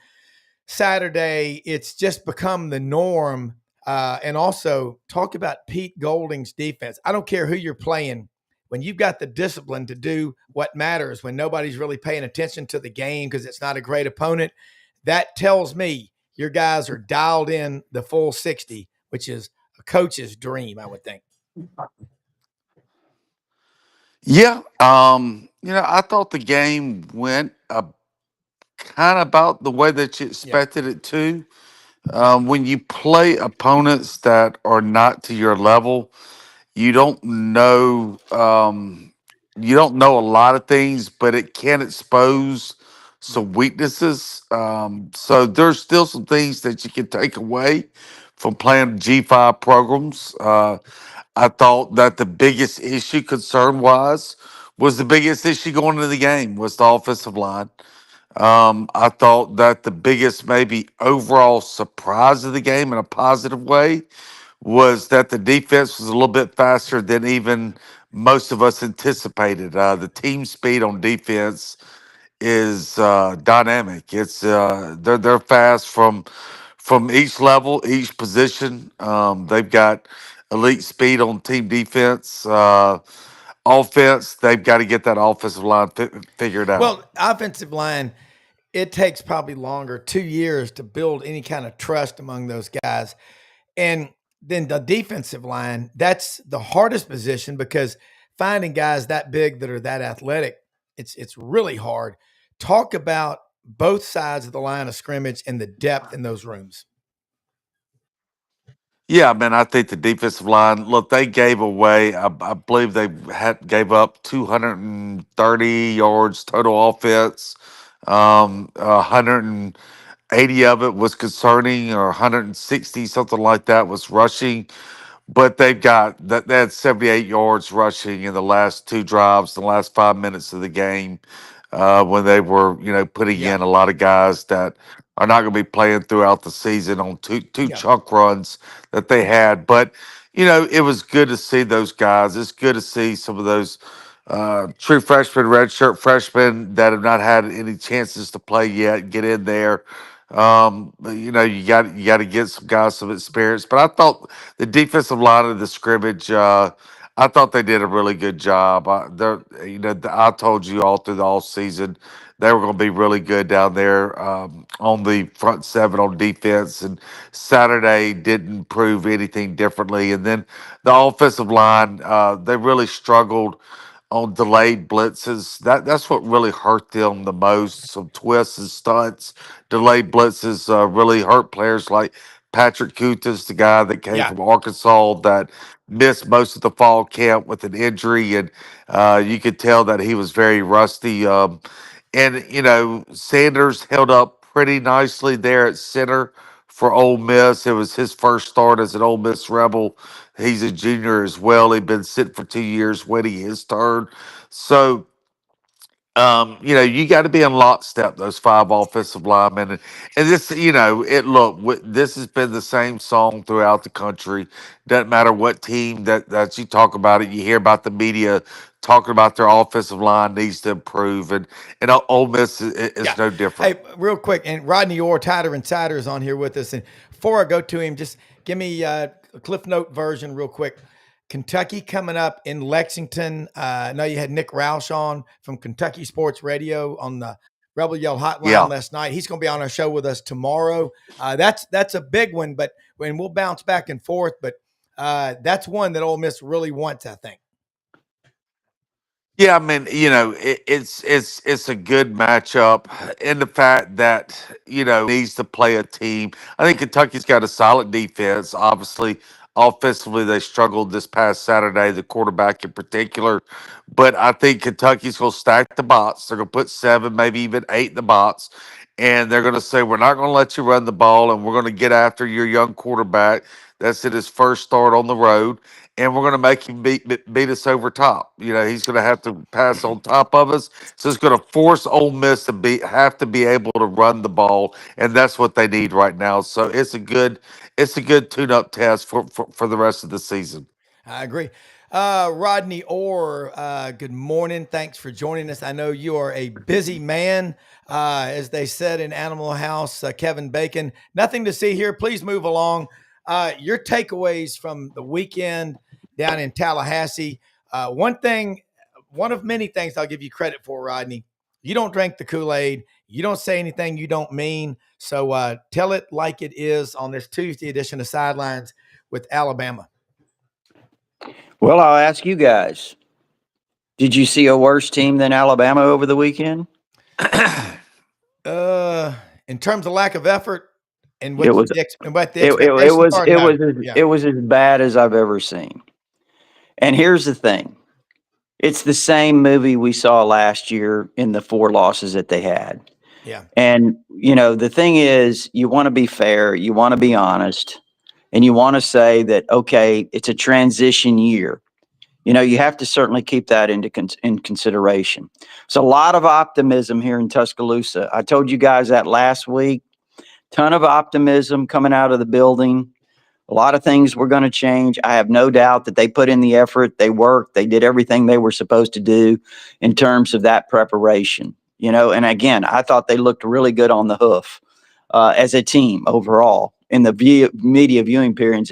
Saturday. It's just become the norm. And also talk about Pete Golding's defense. I don't care who you're playing. When you've got the discipline to do what matters, when nobody's really paying attention to the game because it's not a great opponent, that tells me your guys are dialed in the full 60, which is a coach's dream, I would think. Yeah. I thought the game went kind of about the way that you expected it to. When you play opponents that are not to your level, you don't know a lot of things, but it can expose some weaknesses. So there's still some things that you can take away from playing G5 programs. I thought that the biggest issue concern-wise was the biggest issue going into the game was the offensive line. I thought that the biggest maybe overall surprise of the game in a positive way was that the defense was a little bit faster than even most of us anticipated. The team speed on defense is dynamic. It's they're fast from each level, each position. They've got elite speed on team defense. Offense, they've got to get that offensive line figured out. Well, offensive line, it takes probably longer, 2 years to build any kind of trust among those guys. And then the defensive line, that's the hardest position because finding guys that big that are that athletic, it's really hard. Talk about both sides of the line of scrimmage and the depth in those rooms. Yeah, man, I think the defensive line, look, they gave away, I believe they gave up 230 yards total offense. 180 of it was concerning, or 160, something like that, was rushing. But they've got that. They had 78 yards rushing in the last 2 drives, the last 5 minutes of the game, when they were, putting in a lot of guys that are not going to be playing throughout the season on two chunk runs that they had. But it was good to see those guys. It's good to see some of those true freshmen, redshirt freshmen that have not had any chances to play yet get in there. But, you got to get some guys some experience. But I thought the defensive line of the scrimmage, I I thought they did a really good job. I told you all through the all season they were going to be really good down there on the front seven on defense, and Saturday didn't prove anything differently. And then the offensive line, they really struggled on delayed blitzes. That's what really hurt them the most. Some twists and stunts, delayed blitzes really hurt players like Patrick Kutas, the guy that came Yeah. from Arkansas that missed most of the fall camp with an injury, and you could tell that he was very rusty. And Sanders held up pretty nicely there at center for Ole Miss. It was his first start as an Ole Miss Rebel. He's a junior as well. He'd been sitting for 2 years waiting his turn. So, you got to be in lockstep, those five offensive linemen. And this, this has been the same song throughout the country. Doesn't matter what team that you talk about it, you hear about the media talking about their offensive line needs to improve. And Ole Miss is no different. Hey, real quick, and Rodney Orr, Tider Insider, is on here with us. And before I go to him, just give me a Cliff Note version real quick. Kentucky coming up in Lexington. I know you had Nick Roush on from Kentucky Sports Radio on the Rebel Yell Hotline last night. He's going to be on our show with us tomorrow. That's a big one, but when we'll bounce back and forth. But that's one that Ole Miss really wants, I think. Yeah, I mean, it's a good matchup in the fact that needs to play a team. I think Kentucky's got a solid defense. Obviously, offensively they struggled this past Saturday, the quarterback in particular. But I think Kentucky's going to stack the box. They're going to put 7, maybe even 8 in the box, and they're going to say we're not going to let you run the ball, and we're going to get after your young quarterback. That's at his first start on the road, and we're going to make him beat us over top. He's going to have to pass on top of us. So it's going to force Ole Miss to have to be able to run the ball, and that's what they need right now. So it's a good tune-up test for the rest of the season. I agree. Rodney Orr, good morning. Thanks for joining us. I know you are a busy man. As they said in Animal House, Kevin Bacon, nothing to see here. Please move along. Your takeaways from the weekend down in Tallahassee. One of many things I'll give you credit for, Rodney. You don't drink the Kool-Aid. You don't say anything you don't mean. So tell it like it is on this Tuesday edition of Sidelines with Alabama. Well, I'll ask you guys, did you see a worse team than Alabama over the weekend? In terms of lack of effort and what It was as bad as I've ever seen. And here's the thing. It's the same movie we saw last year in the 4 losses that they had. Yeah. And, the thing is, you want to be fair, you want to be honest, and you want to say that, okay, it's a transition year. You have to certainly keep that in consideration. There's a lot of optimism here in Tuscaloosa. I told you guys that last week. Ton of optimism coming out of the building. A lot of things were going to change. I have no doubt that they put in the effort. They worked. They did everything they were supposed to do in terms of that preparation. And again, I thought they looked really good on the hoof as a team overall in the media viewing periods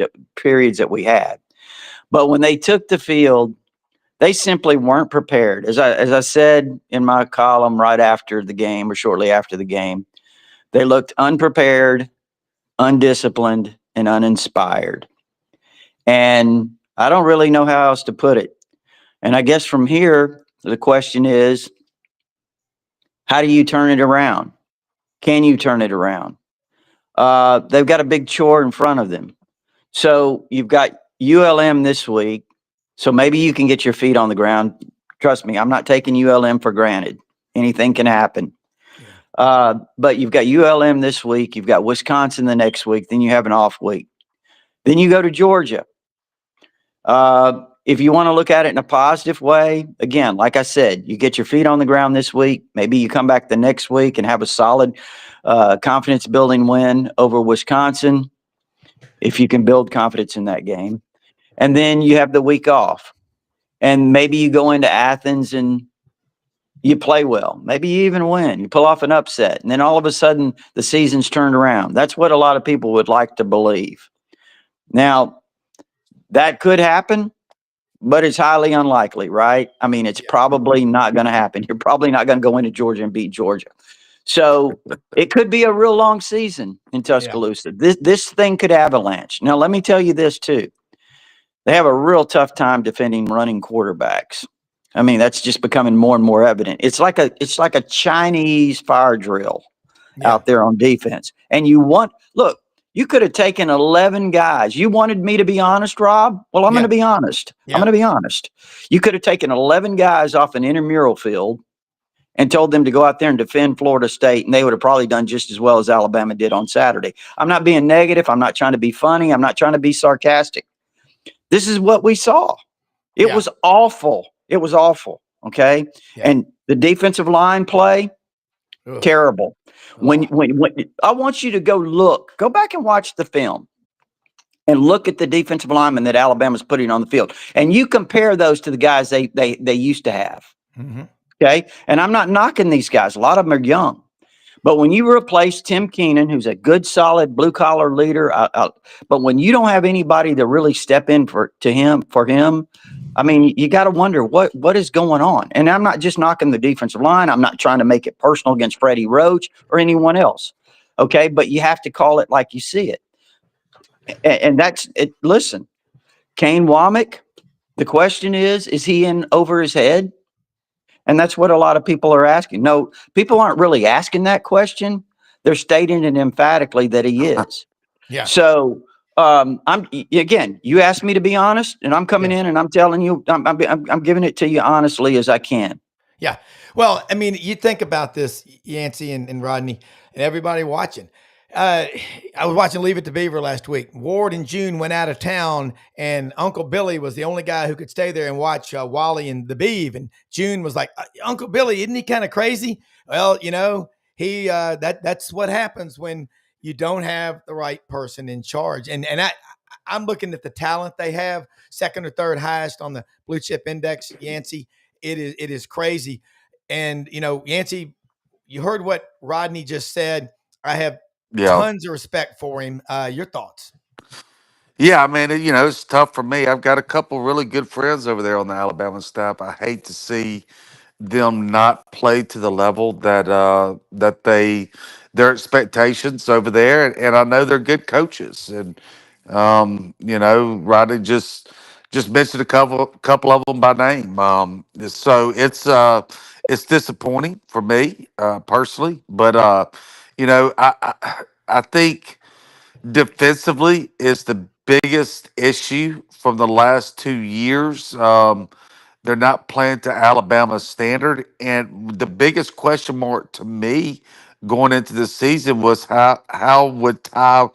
that we had. But when they took the field, they simply weren't prepared. As I said in my column right after the game or shortly after the game, they looked unprepared, undisciplined, and uninspired. And I don't really know how else to put it. And I guess from here, the question is, how do you turn it around? Can you turn it around? They've got a big chore in front of them. So you've got ULM this week. So maybe you can get your feet on the ground. Trust me, I'm not taking ULM for granted. Anything can happen. But you've got ULM this week. You've got Wisconsin the next week. Then you have an off week. Then you go to Georgia. If you want to look at it in a positive way, again, like I said, you get your feet on the ground this week. Maybe you come back the next week and have a solid confidence building win over Wisconsin, if you can build confidence in that game. And then you have the week off. And maybe you go into Athens and you play well. Maybe you even win. You pull off an upset. And then all of a sudden, the season's turned around. That's what a lot of people would like to believe. Now, that could happen. but it's highly unlikely, right? I mean, it's probably not going to happen. You're probably not going to go into Georgia and beat Georgia. So it could be a real long season in Tuscaloosa. This thing could avalanche. Now, let me tell you this too. They have a real tough time defending running quarterbacks. I mean, that's just becoming more and more evident. It's like a Chinese fire drill out there on defense. And look, you could have taken 11 guys. You wanted me to be honest, Rob? Well, I'm going to be honest. I'm going to be honest. You could have taken 11 guys off an intramural field and told them to go out there and defend Florida State, and they would have probably done just as well as Alabama did on Saturday. I'm not being negative. I'm not trying to be funny. I'm not trying to be sarcastic. This is what we saw. It was awful. It was awful. Okay. Yeah. And the defensive line play, terrible. When I want you to go back and watch the film and look at the defensive linemen that Alabama's putting on the field. And you compare those to the guys they used to have. Mm-hmm. Okay. And I'm not knocking these guys. A lot of them are young. But when you replace Tim Keenan, who's a good, solid blue-collar leader, but when you don't have anybody to really step in for him, I mean, you got to wonder what is going on. And I'm not just knocking the defensive line. I'm not trying to make it personal against Freddie Roach or anyone else. Okay, but you have to call it like you see it. And that's it. Listen, Kane Womack, the question is he in over his head? And that's what a lot of people are asking. No, people aren't really asking that question. They're stating it emphatically that he is. Yeah. So you asked me to be honest, and I'm coming in and I'm telling you, I'm giving it to you honestly as I can. Yeah. Well, I mean, you think about this, Yancy and Rodney and everybody watching. I was watching Leave It to Beaver last week. Ward and June went out of town, and Uncle Billy was the only guy who could stay there and watch Wally and the Beav. And June was like, Uncle Billy, isn't he kind of crazy? Well, he that's what happens when you don't have the right person in charge. And I'm looking at the talent they have, second or third highest on the blue chip index, Yancy. It is crazy. And, Yancy, you heard what Rodney just said. I have tons of respect for him. Your thoughts? Yeah, I mean, it's tough for me. I've got a couple really good friends over there on the Alabama staff. I hate to see them not play to the level that their expectations over there, and I know they're good coaches. And Rodney just mentioned a couple of them by name. So it's disappointing for me personally, but I think defensively is the biggest issue from the last 2 years. They're not playing to Alabama's standard. And the biggest question mark to me going into the season was how would Ty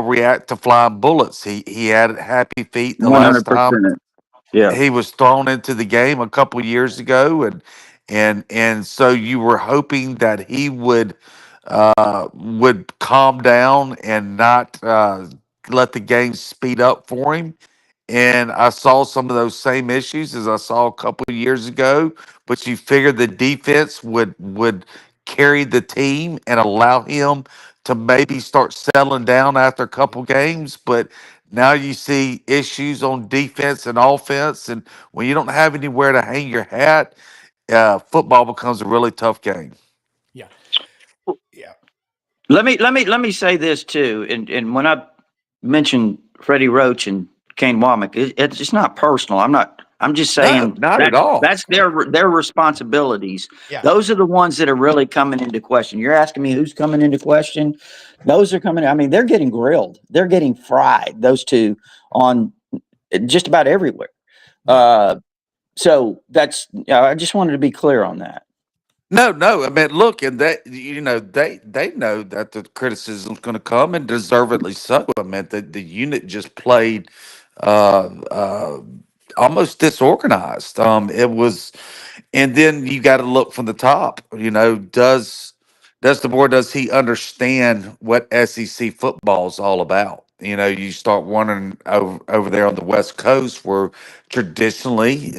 react to flying bullets? He had happy feet the last time 100%. Yeah. he was thrown into the game a couple years ago, and so you were hoping that he would calm down and not let the game speed up for him. And I saw some of those same issues as I saw a couple of years ago, but you figured the defense would carry the team and allow him to maybe start settling down after a couple games. But now you see issues on defense and offense, and when you don't have anywhere to hang your hat, football becomes a really tough game. Yeah. Yeah. Let me say this too. And when I mentioned Freddie Roach and Kane Womack, it's just not personal. I'm just saying not at all. That's their responsibilities. Yeah. Those are the ones that are really coming into question. You're asking me who's coming into question. Those are coming. I mean, they're getting grilled. They're getting fried. Those two on just about everywhere. So that's. I just wanted to be clear on that. No. I mean, look, and that they know that the criticism is going to come, and deservedly so. I mean, the unit just played almost disorganized. It was, and then you got to look from the top. Does he understand what SEC football is all about? You start wondering over there on the West Coast, where traditionally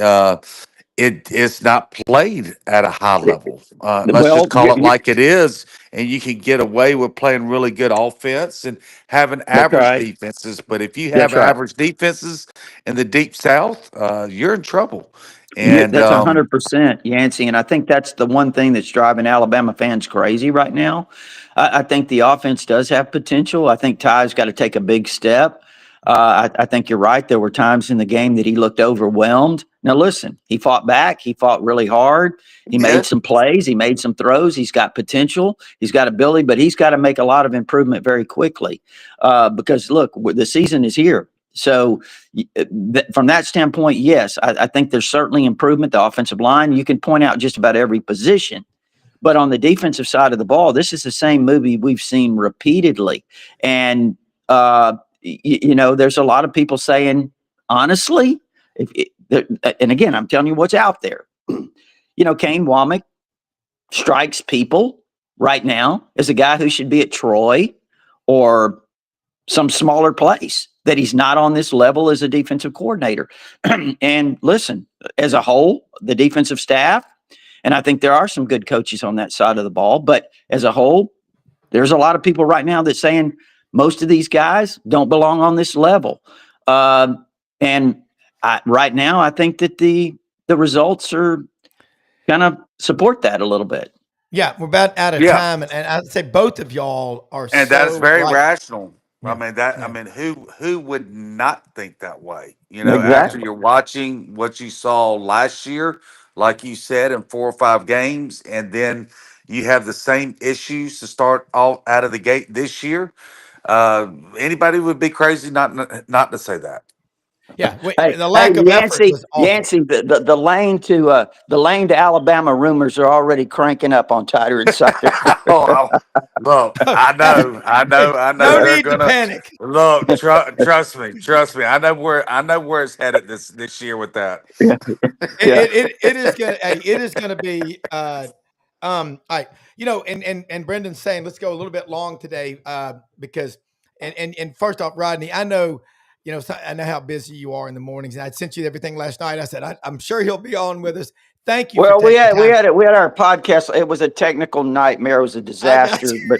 it's not played at a high level. Let's Well, just call it like it is, and you can get away with playing really good offense and having that's average right. defenses. But if you have That's right. average defenses in the deep South, you're in trouble. And That's 100%, Yancey, and I think that's the one thing that's driving Alabama fans crazy right now. I think the offense does have potential. I think Ty's got to take a big step. I think you're right. There were times in the game that he looked overwhelmed. Now, listen, he fought back. He fought really hard. He made some plays. He made some throws. He's got potential. He's got ability, but he's got to make a lot of improvement very quickly because, look, the season is here. So from that standpoint, yes, I think there's certainly improvement. The offensive line, you can point out just about every position. But on the defensive side of the ball, this is the same movie we've seen repeatedly. And, there's a lot of people saying, honestly, and again, I'm telling you what's out there. Kane Womack strikes people right now as a guy who should be at Troy or some smaller place, that he's not on this level as a defensive coordinator. And listen, as a whole, the defensive staff, and I think there are some good coaches on that side of the ball, but as a whole, there's a lot of people right now that's saying most of these guys don't belong on this level. Right now, I think that the results are kind of support that a little bit. Yeah, we're about out of time, and I'd say both of y'all are. And that is very rational. Yeah. I mean, who would not think that way? Exactly. After you're watching what you saw last year, like you said, in 4 or 5 games, and then you have the same issues to start all out of the gate this year. Anybody would be crazy not to say that. Yeah, the lack of effort was awful. Yancey, the lane to Alabama rumors are already cranking up on Tighter Insider. Look, I know. No need to panic. Look, trust me. I know where it's headed this year with that. Yeah. It is gonna be. And Brendan's saying let's go a little bit long today because and first off, Rodney, I know. I know how busy you are in the mornings, and I sent you everything last night. I said, I'm sure he'll be on with us. Thank you. Well, we had our podcast. It was a technical nightmare. It was a disaster, but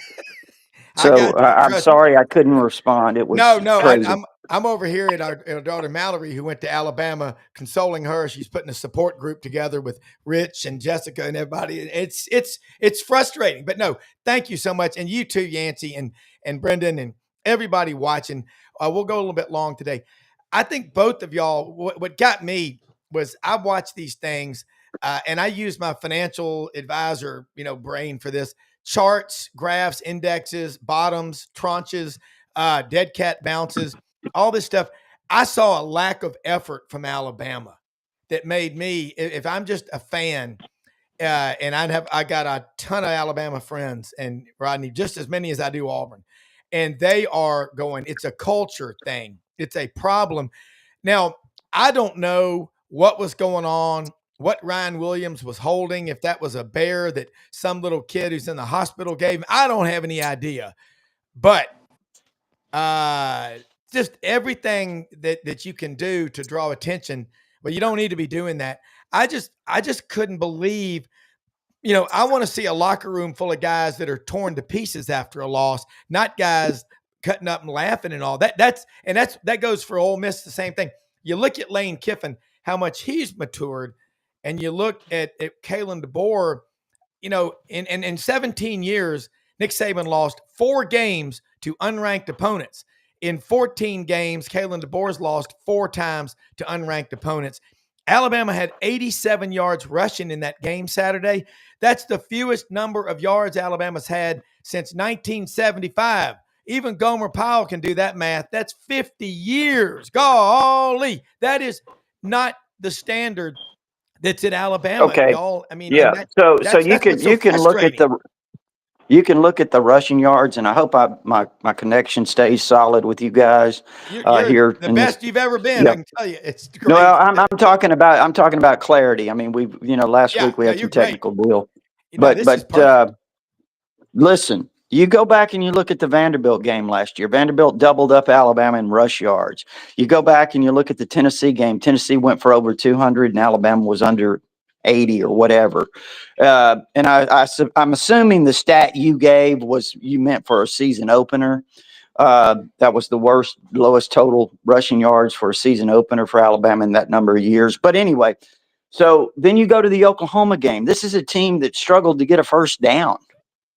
I'm sorry I couldn't respond. It was crazy. I'm over here at our daughter Mallory, who went to Alabama, consoling her. She's putting a support group together with Rich and Jessica and everybody. It's frustrating, but no, thank you so much, and you too, Yancy and Brendan and everybody watching. We'll go a little bit long today. I think both of y'all, what got me was I watched these things and I used my financial advisor, brain for this. Charts, graphs, indexes, bottoms, tranches, dead cat bounces, all this stuff. I saw a lack of effort from Alabama that made me, if I'm just a fan, and I got a ton of Alabama friends, and Rodney, just as many as I do Auburn. And they are going, it's a culture thing. It's a problem. Now, I don't know what was going on, what Ryan Williams was holding, if that was a bear that some little kid who's in the hospital gave him. I don't have any idea. But just everything that you can do to draw attention, but you don't need to be doing that. I just couldn't believe. I want to see a locker room full of guys that are torn to pieces after a loss, not guys cutting up and laughing and all that. That goes for Ole Miss, the same thing. You look at Lane Kiffin, how much he's matured, and you look at Kalen DeBoer, in 17 years, Nick Saban lost 4 games to unranked opponents. In 14 games, Kalen DeBoer's lost 4 times to unranked opponents. Alabama had 87 yards rushing in that game Saturday. That's the fewest number of yards Alabama's had since 1975. Even Gomer Powell can do that math. That's 50 years. Golly, that is not the standard that's at Alabama. Okay. Y'all, I mean, yeah. So you can look at the rushing yards, and I hope my connection stays solid with you guys you're here. The best you've ever been. I can tell you, it's great. No, I'm talking about clarity. I mean, last week we had some technical deal, but listen, You go back and you look at the Vanderbilt game last year. Vanderbilt doubled up Alabama in rush yards. You go back and you look at the Tennessee game. Tennessee went for over 200 and Alabama was under 80 or whatever. And I'm assuming the stat you gave was you meant for a season opener. That was the lowest total rushing yards for a season opener for Alabama in that number of years. But anyway, so then you go to the Oklahoma game. This is a team that struggled to get a first down.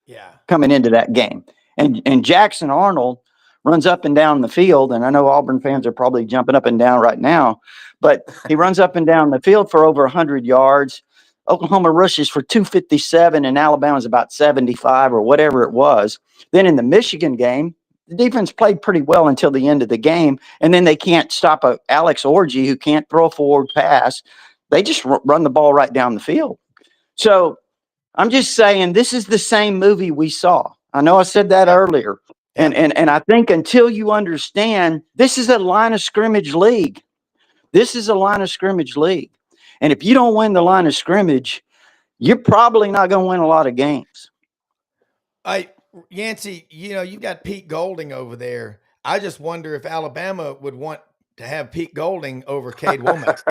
Yeah. Coming into that game. And Jackson Arnold runs up and down the field. And I know Auburn fans are probably jumping up and down right now, but he runs up and down the field for over 100 yards. Oklahoma rushes for 257 and Alabama's about 75 or whatever it was. Then in the Michigan game, the defense played pretty well until the end of the game. And then they can't stop Alex Orji who can't throw a forward pass. They just run the ball right down the field. So I'm just saying this is the same movie we saw. I know I said that earlier. And I think until you understand, this is a line of scrimmage league. This is a line of scrimmage league. And if you don't win the line of scrimmage, you're probably not going to win a lot of games. Yancy, you've got Pete Golding over there. I just wonder if Alabama would want to have Pete Golding over Cade Womack.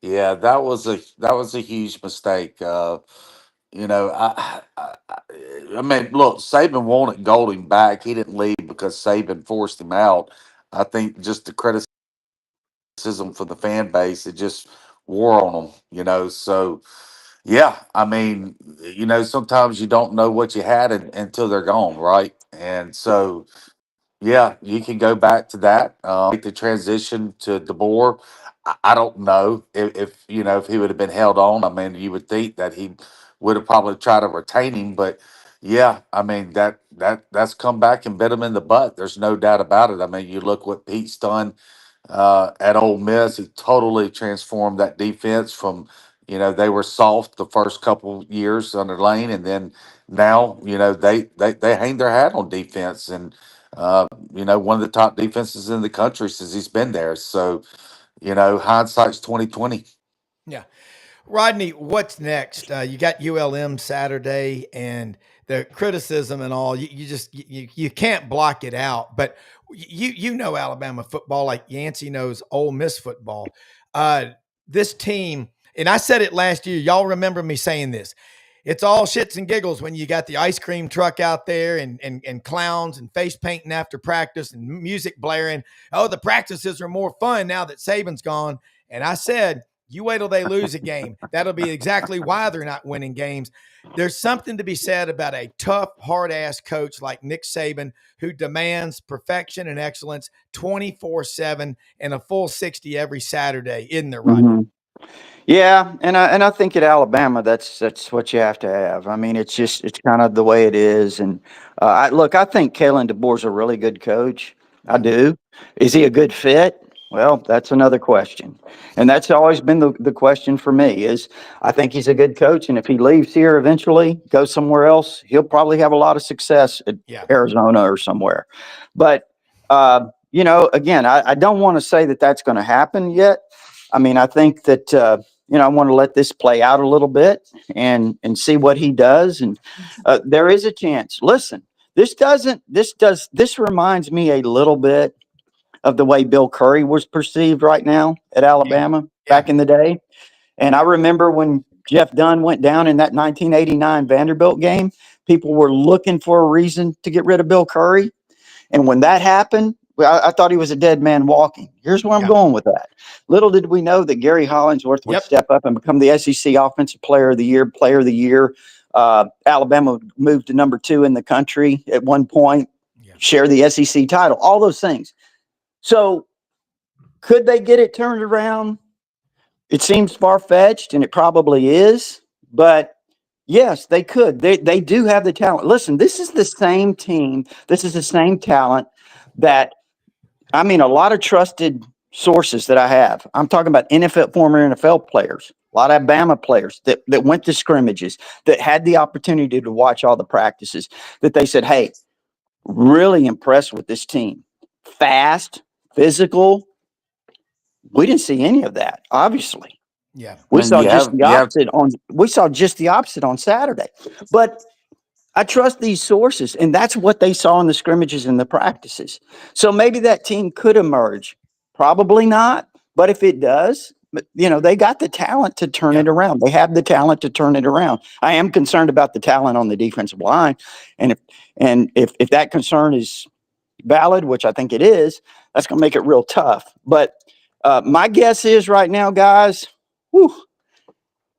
Yeah, that was a huge mistake. I mean, look, Saban wanted Golding back. He didn't leave because Saban forced him out. I think just the criticism for the fan base, it just wore on them, So, yeah, I mean, sometimes you don't know what you had until they're gone, right? And so, yeah, you can go back to that. Make the transition to DeBoer. I don't know if he would have been held on. I mean, you would think that he would have probably tried to retain him, but yeah, I mean that's come back and bit him in the butt. There's no doubt about it. I mean, you look what Pete's done at Ole Miss. He totally transformed that defense from they were soft the first couple years under Lane, and then now they hang their hat on defense and. One of the top defenses in the country since he's been there. So, hindsight's 2020. Yeah. Rodney, what's next? You got ULM Saturday and the criticism and all. You can't block it out. But you know Alabama football like Yancy knows Ole Miss football. This team, and I said it last year. Y'all remember me saying this. It's all shits and giggles when you got the ice cream truck out there and clowns and face painting after practice and music blaring. Oh, the practices are more fun now that Saban's gone. And I said, you wait till they lose a game. That'll be exactly why they're not winning games. There's something to be said about a tough, hard-ass coach like Nick Saban who demands perfection and excellence 24/7 and a full 60 every Saturday, isn't there, Rodney? Mm-hmm. Yeah, and I think at Alabama that's what you have to have. I mean, it's kind of the way it is. And I think Kalen DeBoer's a really good coach. I do. Is he a good fit? Well, that's another question. And that's always been the question for me is I think he's a good coach. And if he leaves here eventually, goes somewhere else, he'll probably have a lot of success at Arizona or somewhere. But, again, I don't want to say that that's going to happen yet. I mean, I think that, I want to let this play out a little bit and see what he does. And there is a chance. Listen, this reminds me a little bit of the way Bill Curry was perceived right now at Alabama back in the day. And I remember when Jeff Dunn went down in that 1989 Vanderbilt game, people were looking for a reason to get rid of Bill Curry. And when that happened, I thought he was a dead man walking. Here's where I'm going with that. Little did we know that Gary Hollingsworth would step up and become the SEC Offensive Player of the Year. Alabama moved to number 2 in the country at one point, share the SEC title, all those things. So could they get it turned around? It seems far-fetched, and it probably is. But, yes, they could. They do have the talent. Listen, this is the same team. This is the same talent that – I mean, a lot of trusted sources that I have. I'm talking about former NFL players, a lot of Bama players that went to scrimmages, that had the opportunity to watch all the practices, that they said, hey, really impressed with this team. Fast, physical. We didn't see any of that, obviously. Yeah. We saw just the opposite on Saturday. But I trust these sources, and that's what they saw in the scrimmages and the practices. So maybe that team could emerge. Probably not, but if it does, they got the talent to turn it around. They have the talent to turn it around. I am concerned about the talent on the defensive line, and if that concern is valid, which I think it is, that's going to make it real tough. But my guess is right now, guys,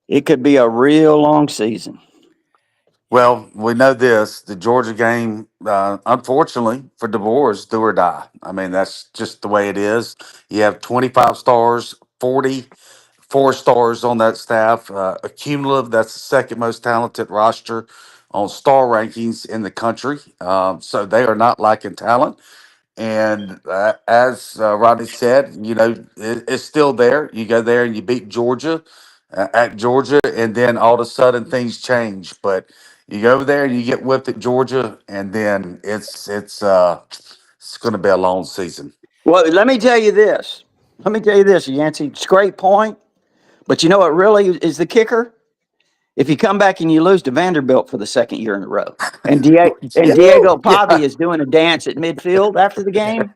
it could be a real long season. Well, we know this: the Georgia game, unfortunately for DeBoer, is do or die. I mean, that's just the way it is. You have 25 stars, 44 stars on that staff. A cumulative, that's the second most talented roster on star rankings in the country. So they are not lacking talent. And as Rodney said, it's still there. You go there and you beat Georgia at Georgia, and then all of a sudden things change. But you go over there and you get whipped at Georgia, and then it's going to be a long season. Well, let me tell you this. Yancey. It's a great point. But you know what really is the kicker? If you come back and you lose to Vanderbilt for the second year in a row, and Diego Pavi is doing a dance at midfield after the game,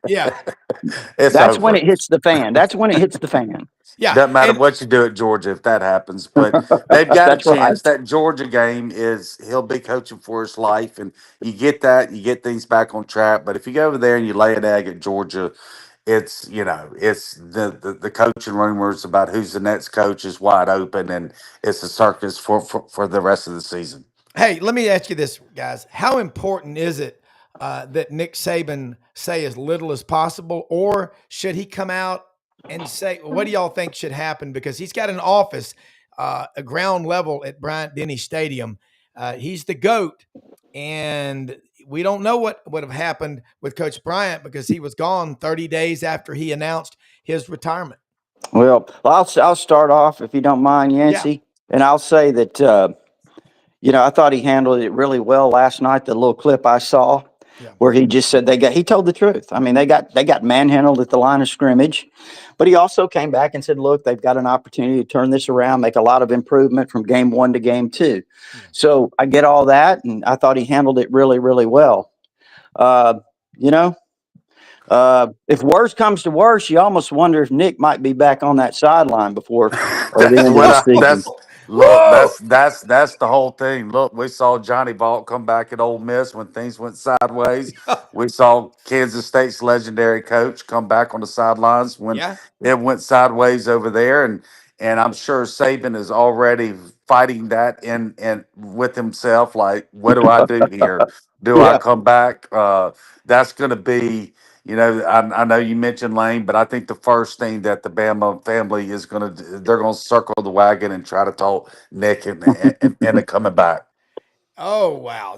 that's when it hits the fan. Yeah. Doesn't matter what you do at Georgia if that happens, but they've got a chance. Right. That Georgia game he'll be coaching for his life, and you get things back on track. But if you go over there and you lay an egg at Georgia, it's the coaching rumors about who's the next coach is wide open, and it's a circus for the rest of the season. Hey, let me ask you this, guys. How important is it that Nick Saban say as little as possible, or should he come out and say, what do y'all think should happen? Because he's got an office, a ground level at Bryant Denny Stadium. He's the GOAT, and we don't know what would have happened with Coach Bryant because he was gone 30 days after he announced his retirement. Well, I'll start off if you don't mind, Yancy, and I'll say that I thought he handled it really well last night. The little clip I saw where he just said he told the truth. I mean, they got manhandled at the line of scrimmage, but he also came back and said, look, they've got an opportunity to turn this around, make a lot of improvement from game 1 to game 2. So I get all that, and I thought he handled it really, really well. If worse comes to worse, you almost wonder if Nick might be back on that sideline before the end of the season. That's the whole thing. Look, we saw Johnny Vault come back at Ole Miss when things went sideways. We saw Kansas State's legendary coach come back on the sidelines when it went sideways over there, and I'm sure Saban is already fighting that in with himself. Like, what do I do here? Do I come back? That's going to be. I know you mentioned Lane, but I think the first thing that the Bama family is they're going to circle the wagon and try to talk Nick and coming back. Oh, wow.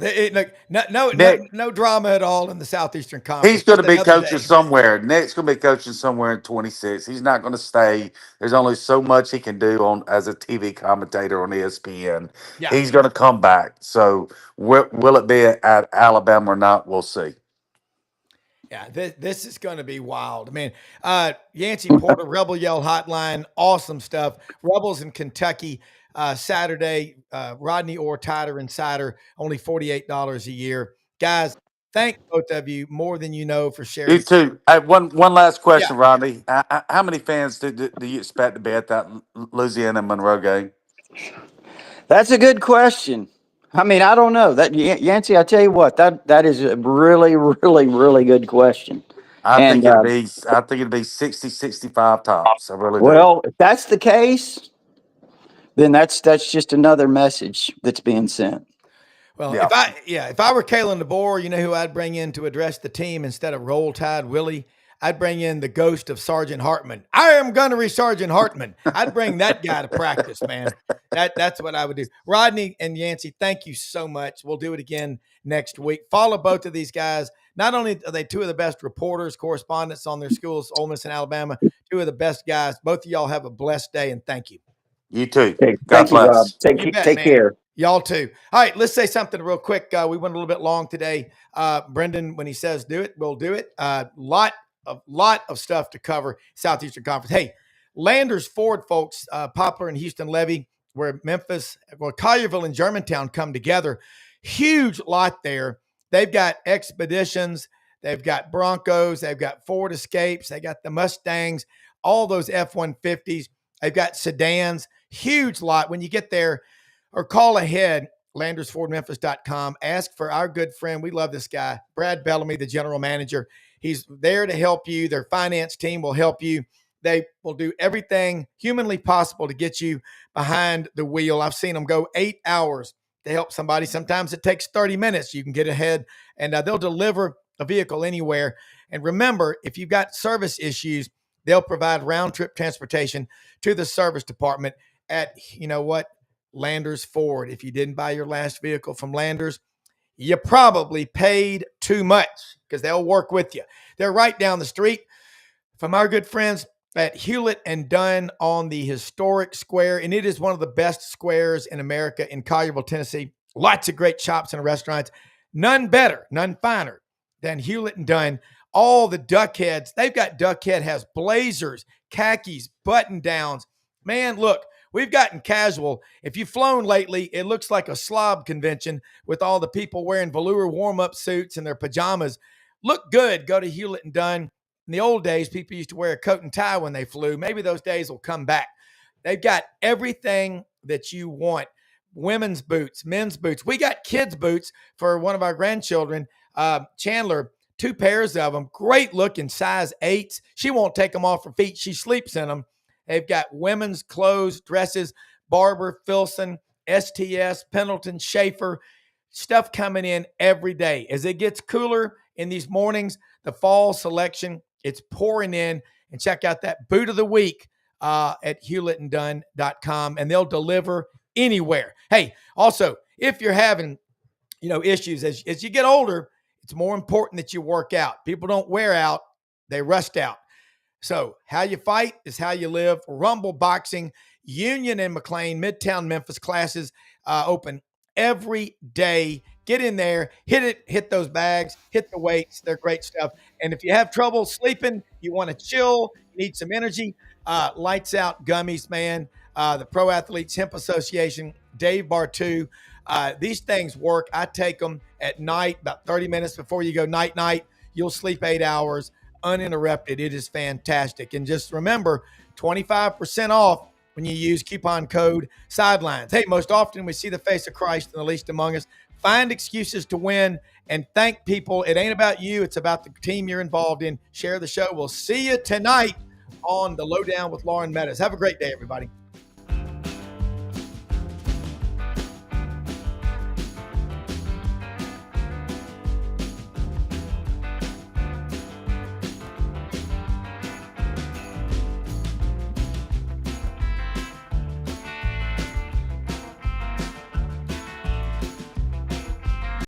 No drama at all in the Southeastern Conference. He's going to be coaching somewhere. Nick's going to be coaching somewhere in 26. He's not going to stay. There's only so much he can do as a TV commentator on ESPN. Yeah. He's going to come back. So will it be at Alabama or not? We'll see. Yeah, this is going to be wild. I mean, Yancy Porter, Rebel Yell Hotline, awesome stuff. Rebels in Kentucky, Saturday, Rodney Orr, Tider Insider, only $48 a year. Guys, thank both of you more than you know for sharing. You too. One last question, Rodney. How many fans do you expect to be at that Louisiana Monroe game? That's a good question. I mean, I don't know. That Yancy, I tell you what, that is a really, really, really good question. I think it'd be 60, 65 tops. I really do. Well, if that's the case, then that's just another message that's being sent. Well, if I were Kalen DeBoer, you know who I'd bring in to address the team instead of Roll Tide Willie? I'd bring in the ghost of Sergeant Hartman. I am gunnery Sergeant Hartman. I'd bring that guy to practice, man. That's what I would do. Rodney and Yancy, thank you so much. We'll do it again next week. Follow both of these guys. Not only are they two of the best reporters, correspondents on their schools, Ole Miss and Alabama, two of the best guys. Both of y'all have a blessed day, and thank you. You too. God bless. Take care. Y'all too. All right, let's say something real quick. We went a little bit long today. Brendan, when he says do it, we'll do it. Lot of stuff to cover. Southeastern Conference. Hey, Landers Ford, folks, Poplar and Houston Levy, where Collierville and Germantown come together. Huge lot there. They've got Expeditions, they've got Broncos, they've got Ford Escapes, they got the Mustangs, all those F-150s. They've got sedans, huge lot. When you get there, or call ahead, LandersFordMemphis.com. Ask for our good friend. We love this guy, Brad Bellamy, the general manager. He's there to help you. Their finance team will help you. They will do everything humanly possible to get you behind the wheel. I've seen them go 8 hours to help somebody. Sometimes it takes 30 minutes. You can get ahead, and they'll deliver a vehicle anywhere. And remember, if you've got service issues, they'll provide round-trip transportation to the service department at, you know what, Landers Ford. If you didn't buy your last vehicle from Landers, you probably paid too much, because they'll work with you. They're right down the street from our good friends at Hewlett and Dunn on the historic square. And it is one of the best squares in America in Collierville, Tennessee. Lots of great shops and restaurants. None better, none finer than Hewlett and Dunn. All the duck heads. They've got duck head has blazers, khakis, button downs. Man, look, we've gotten casual. If you've flown lately, it looks like a slob convention with all the people wearing velour warm-up suits and their pajamas. Look good. Go to Hewlett and Dunn. In the old days, people used to wear a coat and tie when they flew. Maybe those days will come back. They've got everything that you want. Women's boots, men's boots. We got kids' boots for one of our grandchildren, Chandler, 2 pairs of them. Great looking, size 8s. She won't take them off her feet. She sleeps in them. They've got women's clothes, dresses, Barber, Filson, STS, Pendleton, Schaefer. Stuff coming in every day. As it gets cooler in these mornings, the fall selection, it's pouring in. And check out that boot of the week at hewlettandunn.com, and they'll deliver anywhere. Hey, also, if you're having, issues as you get older, it's more important that you work out. People don't wear out, they rust out. So how you fight is how you live. Rumble Boxing, Union and McLean, Midtown Memphis classes open every day. Get in there, hit those bags, hit the weights. They're great stuff. And if you have trouble sleeping, you want to chill, you need some energy, Lights Out Gummies, man. The Pro Athletes Hemp Association, Dave Bartu. These things work. I take them at night, about 30 minutes before you go night. You'll sleep 8 hours uninterrupted. It is fantastic. And just remember, 25% off when you use coupon code Sidelines. Hey, most often we see the face of Christ in the least among us. Find excuses to win and thank people. It ain't about you. It's about the team you're involved in. Share the show. We'll see you tonight on The Lowdown with Lauren Meadows. Have a great day, everybody.